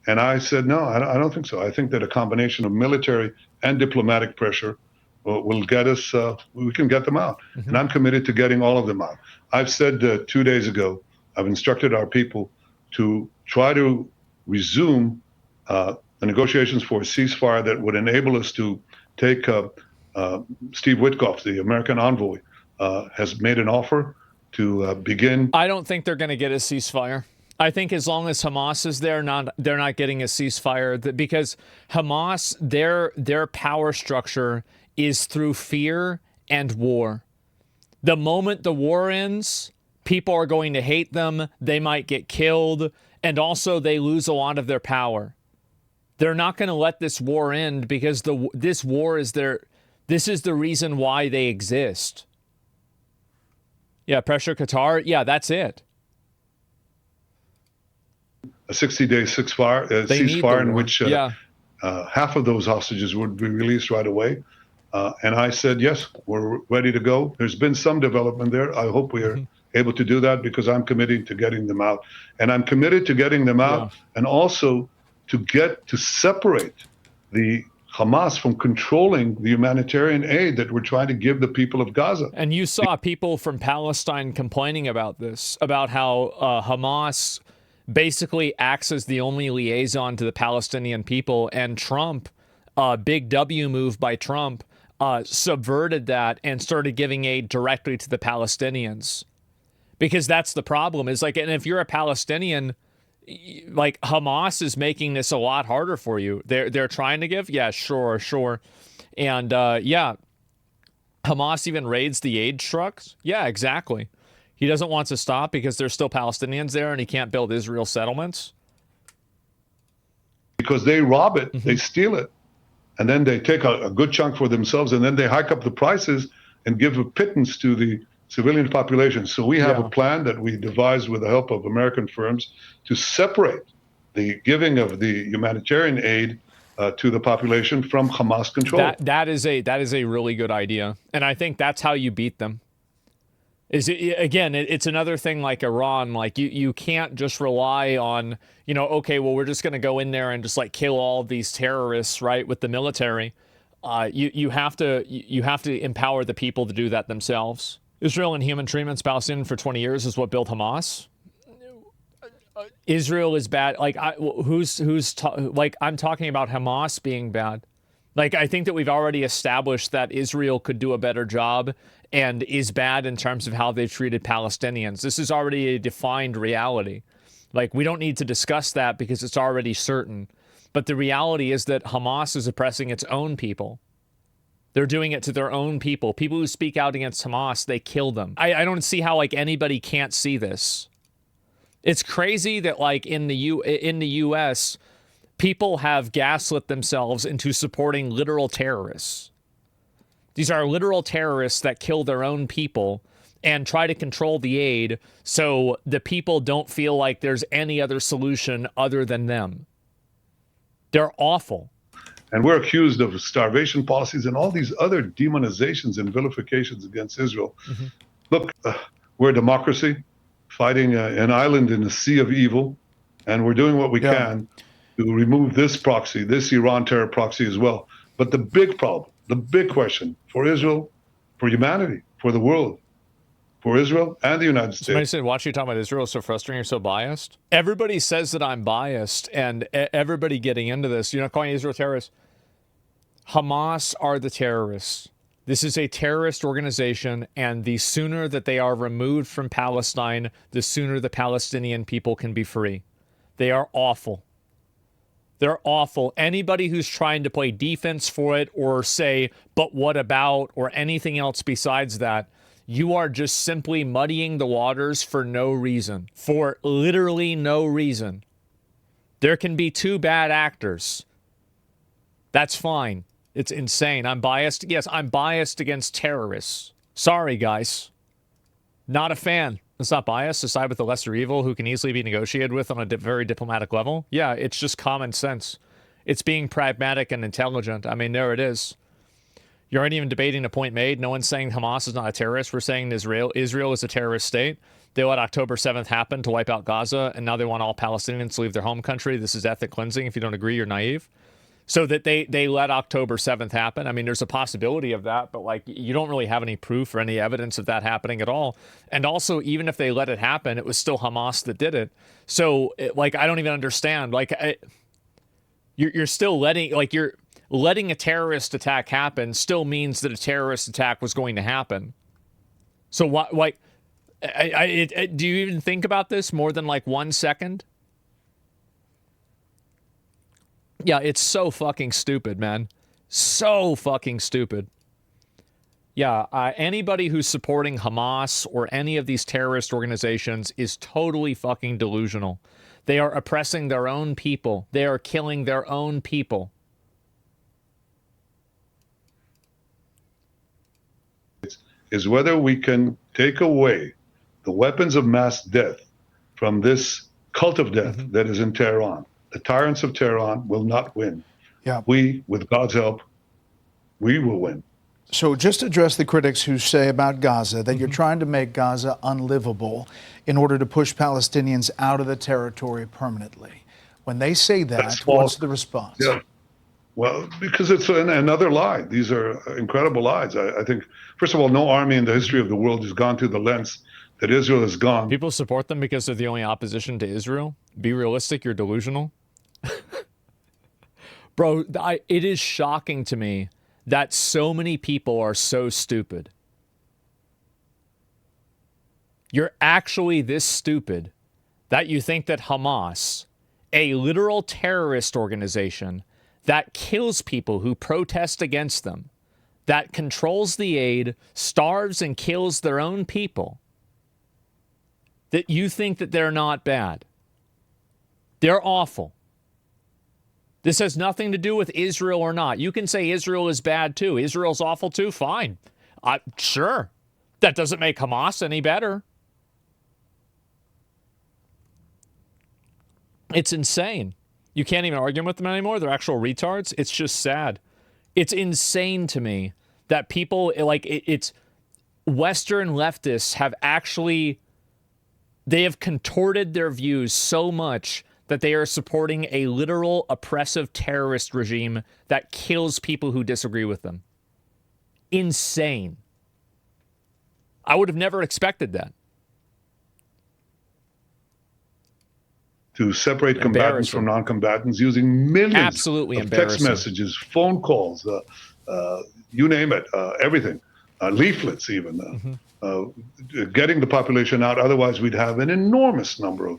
And I said, no, I don't think so. I think that a combination of military and diplomatic pressure will get us, we can get them out. Mm-hmm. And I'm committed to getting all of them out. I've said 2 days ago, I've instructed our people to try to resume the negotiations for a ceasefire that would enable us to take Steve Witkoff, the American envoy, has made an offer to begin. I don't think they're going to get a ceasefire. I think as long as Hamas is there, they're not getting a ceasefire, because Hamas, their power structure is through fear and war. The moment the war ends, people are going to hate them. They might get killed, and also they lose a lot of their power. They're not going to let this war end, because this war is this is the reason why they exist. Yeah, pressure Qatar. Yeah, that's it. A 60-day ceasefire in which half of those hostages would be released right away. And I said, yes, we're ready to go. There's been some development there. I hope we are able to do that, because I'm committed to getting them out. And I'm committed to getting them out and also to separate the Hamas from controlling the humanitarian aid that we're trying to give the people of Gaza. And you saw people from Palestine complaining about this, about how Hamas basically acts as the only liaison to the Palestinian people, and Trump, big W move by Trump, subverted that and started giving aid directly to the Palestinians. Because that's the problem, is like, and if you're a Palestinian, like, Hamas is making this a lot harder for you. They're trying to give, yeah, sure. And Hamas even raids the aid trucks. Yeah, exactly. He doesn't want to stop because there's still Palestinians there, and he can't build Israel settlements. Because they rob it, they steal it, and then they take a good chunk for themselves, and then they hike up the prices and give a pittance to the civilian population. So we have a plan that we devised with the help of American firms to separate the giving of the humanitarian aid to the population from Hamas control. That is a really good idea, and I think that's how you beat them. It's another thing like Iran. Like, you can't just rely on, okay, well, we're just going to go in there and just like kill all of these terrorists, right, with the military. You have to empower the people to do that themselves. Israel and human treatments Palestinian for 20 years is what built Hamas. Israel is bad. Like, I'm talking about Hamas being bad. Like, I think that we've already established that Israel could do a better job and is bad in terms of how they've treated Palestinians. This is already a defined reality. Like, we don't need to discuss that because it's already certain. But the reality is that Hamas is oppressing its own people. They're doing it to their own people. People who speak out against Hamas, they kill them. I don't see how, like, anybody can't see this. It's crazy that, like, in the U.S., people have gaslit themselves into supporting literal terrorists. These are literal terrorists that kill their own people and try to control the aid so the people don't feel like there's any other solution other than them. They're awful. And we're accused of starvation policies and all these other demonizations and vilifications against Israel. Look, we're a democracy fighting an island in a sea of evil, and we're doing what we can to remove this proxy, this Iran terror proxy as well. But the big problem, the big question for Israel, for humanity, for the world, for Israel and the United States. Somebody said, watch you talk about Israel is so frustrating, you're so biased. Everybody says that I'm biased, and everybody getting into this, you're not calling Israel terrorists. Hamas are the terrorists. This is a terrorist organization, and the sooner that they are removed from Palestine, the sooner the Palestinian people can be free. They are awful. They're awful. Anybody who's trying to play defense for it or say, but what about, or anything else besides that, you are just simply muddying the waters for no reason. For literally no reason. There can be two bad actors. That's fine. It's insane. I'm biased. Yes, I'm biased against terrorists. Sorry, guys. Not a fan. It's not biased to side with the lesser evil who can easily be negotiated with on a very diplomatic level. Yeah, it's just common sense. It's being pragmatic and intelligent. I mean, there it is. You aren't even debating a point made. No one's saying Hamas is not a terrorist. We're saying Israel is a terrorist state. They let October 7th happen to wipe out Gaza, and now they want all Palestinians to leave their home country. This is ethnic cleansing. If you don't agree, you're naive. So that they let October 7th happen. I mean, there's a possibility of that, but like you don't really have any proof or any evidence of that happening at all. And also, even if they let it happen, it was still Hamas that did it. So, like, I don't even understand. Like, you're still letting, like, you're letting a terrorist attack happen still means that a terrorist attack was going to happen. So, what, like, do you even think about this more than like 1 second? Yeah, it's so fucking stupid, man. So fucking stupid. Yeah, anybody who's supporting Hamas or any of these terrorist organizations is totally fucking delusional. They are oppressing their own people. They are killing their own people. Is whether we can take away the weapons of mass death from this cult of death that is in Tehran. The tyrants of Tehran will not win. Yeah. We, with God's help, we will win. So just address the critics who say about Gaza that you're trying to make Gaza unlivable in order to push Palestinians out of the territory permanently. When they say that, what's the response? Yeah. Well, because it's another lie. These are incredible lies. I think, first of all, no army in the history of the world has gone to the lengths that Israel has gone. People support them because they're the only opposition to Israel. Be realistic, you're delusional. Bro, it is shocking to me that so many people are so stupid. You're actually this stupid that you think that Hamas, a literal terrorist organization that kills people who protest against them, that controls the aid, starves and kills their own people, that you think that they're not bad. They're awful. This has nothing to do with Israel or not. You can say Israel is bad too. Israel's awful too. Fine. Sure. That doesn't make Hamas any better. It's insane. You can't even argue with them anymore. They're actual retards. It's just sad. It's insane to me that people, like, it's Western leftists have actually, they have contorted their views so much that they are supporting a literal oppressive terrorist regime that kills people who disagree with them. Insane. I would have never expected that. To separate combatants from non-combatants using millions of text messages, phone calls, you name it, everything, leaflets even, getting the population out. Otherwise, we'd have an enormous number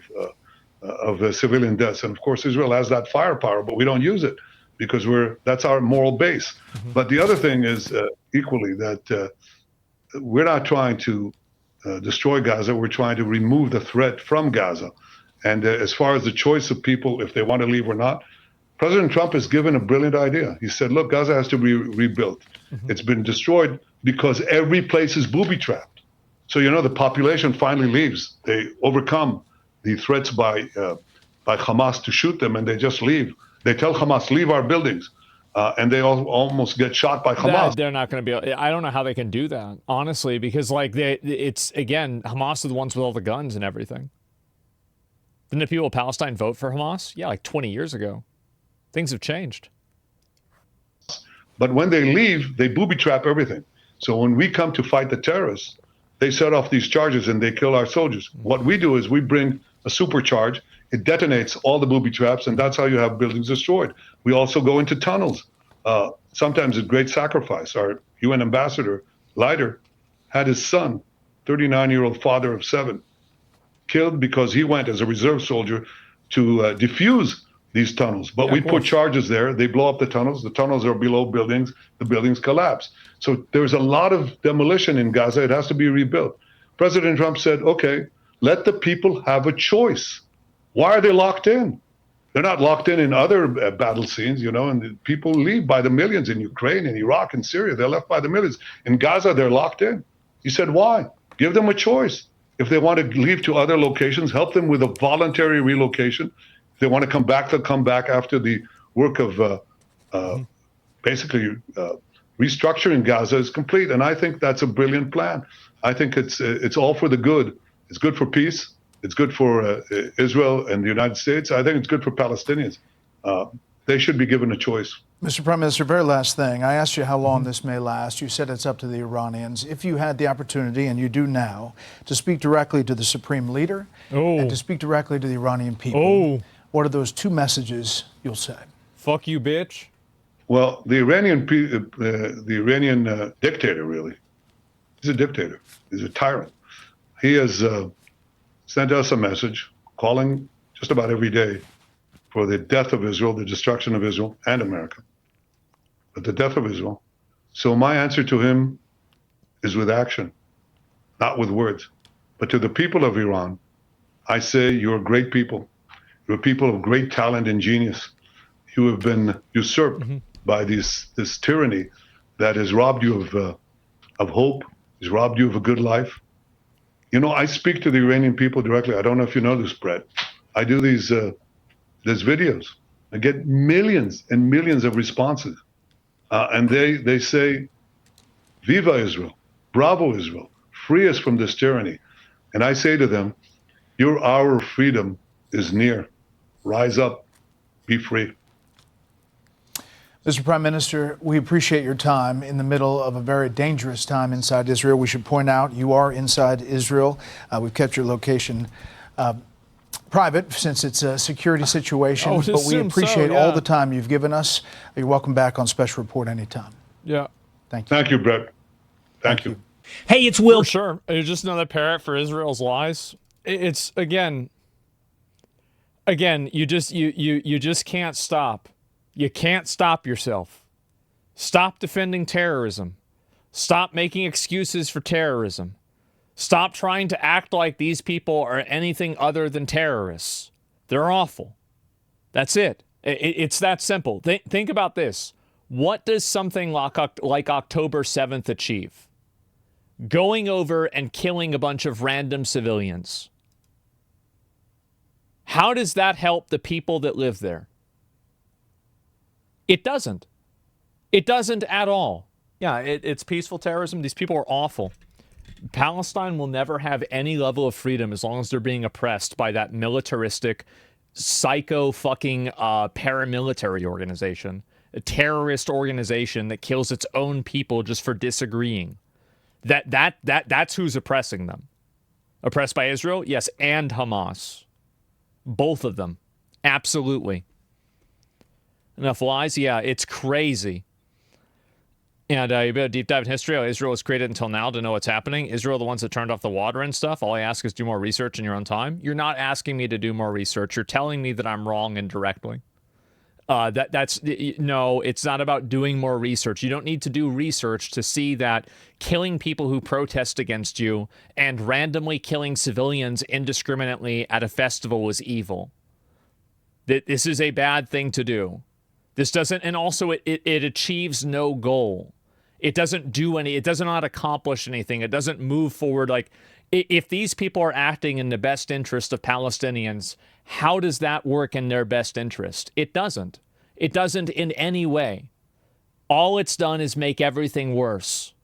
of civilian deaths. And of course, Israel has that firepower, but we don't use it because that's our moral base. But the other thing is equally that we're not trying to destroy Gaza. We're trying to remove the threat from Gaza. And as far as the choice of people, if they want to leave or not, President Trump has given a brilliant idea. He said, look, Gaza has to be rebuilt. It's been destroyed because every place is booby-trapped. So, you know, the population finally leaves. They overcome the threats by Hamas to shoot them, and they just leave. They tell Hamas, leave our buildings. And they almost get shot by Hamas. They're not going to be able, I don't know how they can do that, honestly, because, like, it's, again, Hamas are the ones with all the guns and everything. Didn't the people of Palestine vote for Hamas? Yeah, like 20 years ago. Things have changed. But when they leave, they booby-trap everything. So when we come to fight the terrorists, they set off these charges and they kill our soldiers. What we do is we bring a supercharge. It detonates all the booby traps, and that's how you have buildings destroyed. We also go into tunnels, sometimes at great sacrifice. Our UN ambassador, Leiter, had his son, 39-year-old father of 7, killed because he went as a reserve soldier to defuse these tunnels. But we put charges there. They blow up the tunnels. The tunnels are below buildings. The buildings collapse. So there's a lot of demolition in Gaza. It has to be rebuilt. President Trump said, okay, let the people have a choice. Why are they locked in? They're not locked in other battle scenes, you know, and people leave by the millions in Ukraine, in Iraq, and Syria. They're left by the millions. In Gaza, they're locked in. He said, why? Give them a choice. If they want to leave to other locations, help them with a voluntary relocation. If they want to come back, they'll come back after the work of basically restructuring Gaza is complete. And I think that's a brilliant plan. I think it's all for the good It's good for peace. It's good for Israel and the United States. I think it's good for Palestinians. They should be given a choice. Mr. Prime Minister, very last thing. I asked you how long this may last. You said it's up to the Iranians. If you had the opportunity, and you do now, to speak directly to the supreme leader and to speak directly to the Iranian people, what are those two messages you'll say? Fuck you, bitch. Well, the Iranian dictator, really, he's a dictator. He's a tyrant. He has sent us a message calling just about every day for the death of Israel, the destruction of Israel and America, but the death of Israel. So my answer to him is with action, not with words. But to the people of Iran, I say you're great people. You're people of great talent and genius. You have been usurped by this tyranny that has robbed you of hope, has robbed you of a good life. You know, I speak to the Iranian people directly. I don't know if you know this, Brett. I do these videos. I get millions and millions of responses. And they say, Viva Israel, bravo Israel, free us from this tyranny. And I say to them, your hour of freedom is near. Rise up, be free. Mr. Prime Minister, we appreciate your time in the middle of a very dangerous time inside Israel. We should point out you are inside Israel. We've kept your location private since it's a security situation, but we appreciate all the time you've given us. You're welcome back on Special Report anytime. Yeah. Thank you. Thank you, Brett. Thank you. Hey, it's Will. For sure. It's just another parrot for Israel's lies. It's again, you just can't stop. You can't stop yourself. Stop defending terrorism. Stop making excuses for terrorism. Stop trying to act like these people are anything other than terrorists. They're awful. That's it. It's that simple. Think about this. What does something like October 7th achieve? Going over and killing a bunch of random civilians. How does that help the people that live there? It doesn't. It doesn't at all. Yeah, it's peaceful terrorism. These people are awful. Palestine will never have any level of freedom as long as they're being oppressed by that militaristic, psycho fucking paramilitary organization. A terrorist organization that kills its own people just for disagreeing. That's who's oppressing them. Oppressed by Israel? Yes, and Hamas. Both of them. Absolutely. Enough lies? Yeah, it's crazy. And you better deep dive in history. Israel was created until now to know what's happening. Israel, the ones that turned off the water and stuff. All I ask is do more research in your own time. You're not asking me to do more research. You're telling me that I'm wrong indirectly. No, it's not about doing more research. You don't need to do research to see that killing people who protest against you and randomly killing civilians indiscriminately at a festival is evil. This is a bad thing to do. This doesn't, and also it achieves no goal. It doesn't do it does not accomplish anything. It doesn't move forward. Like, if these people are acting in the best interest of Palestinians, how does that work in their best interest? It doesn't. It doesn't in any way. All it's done is make everything worse.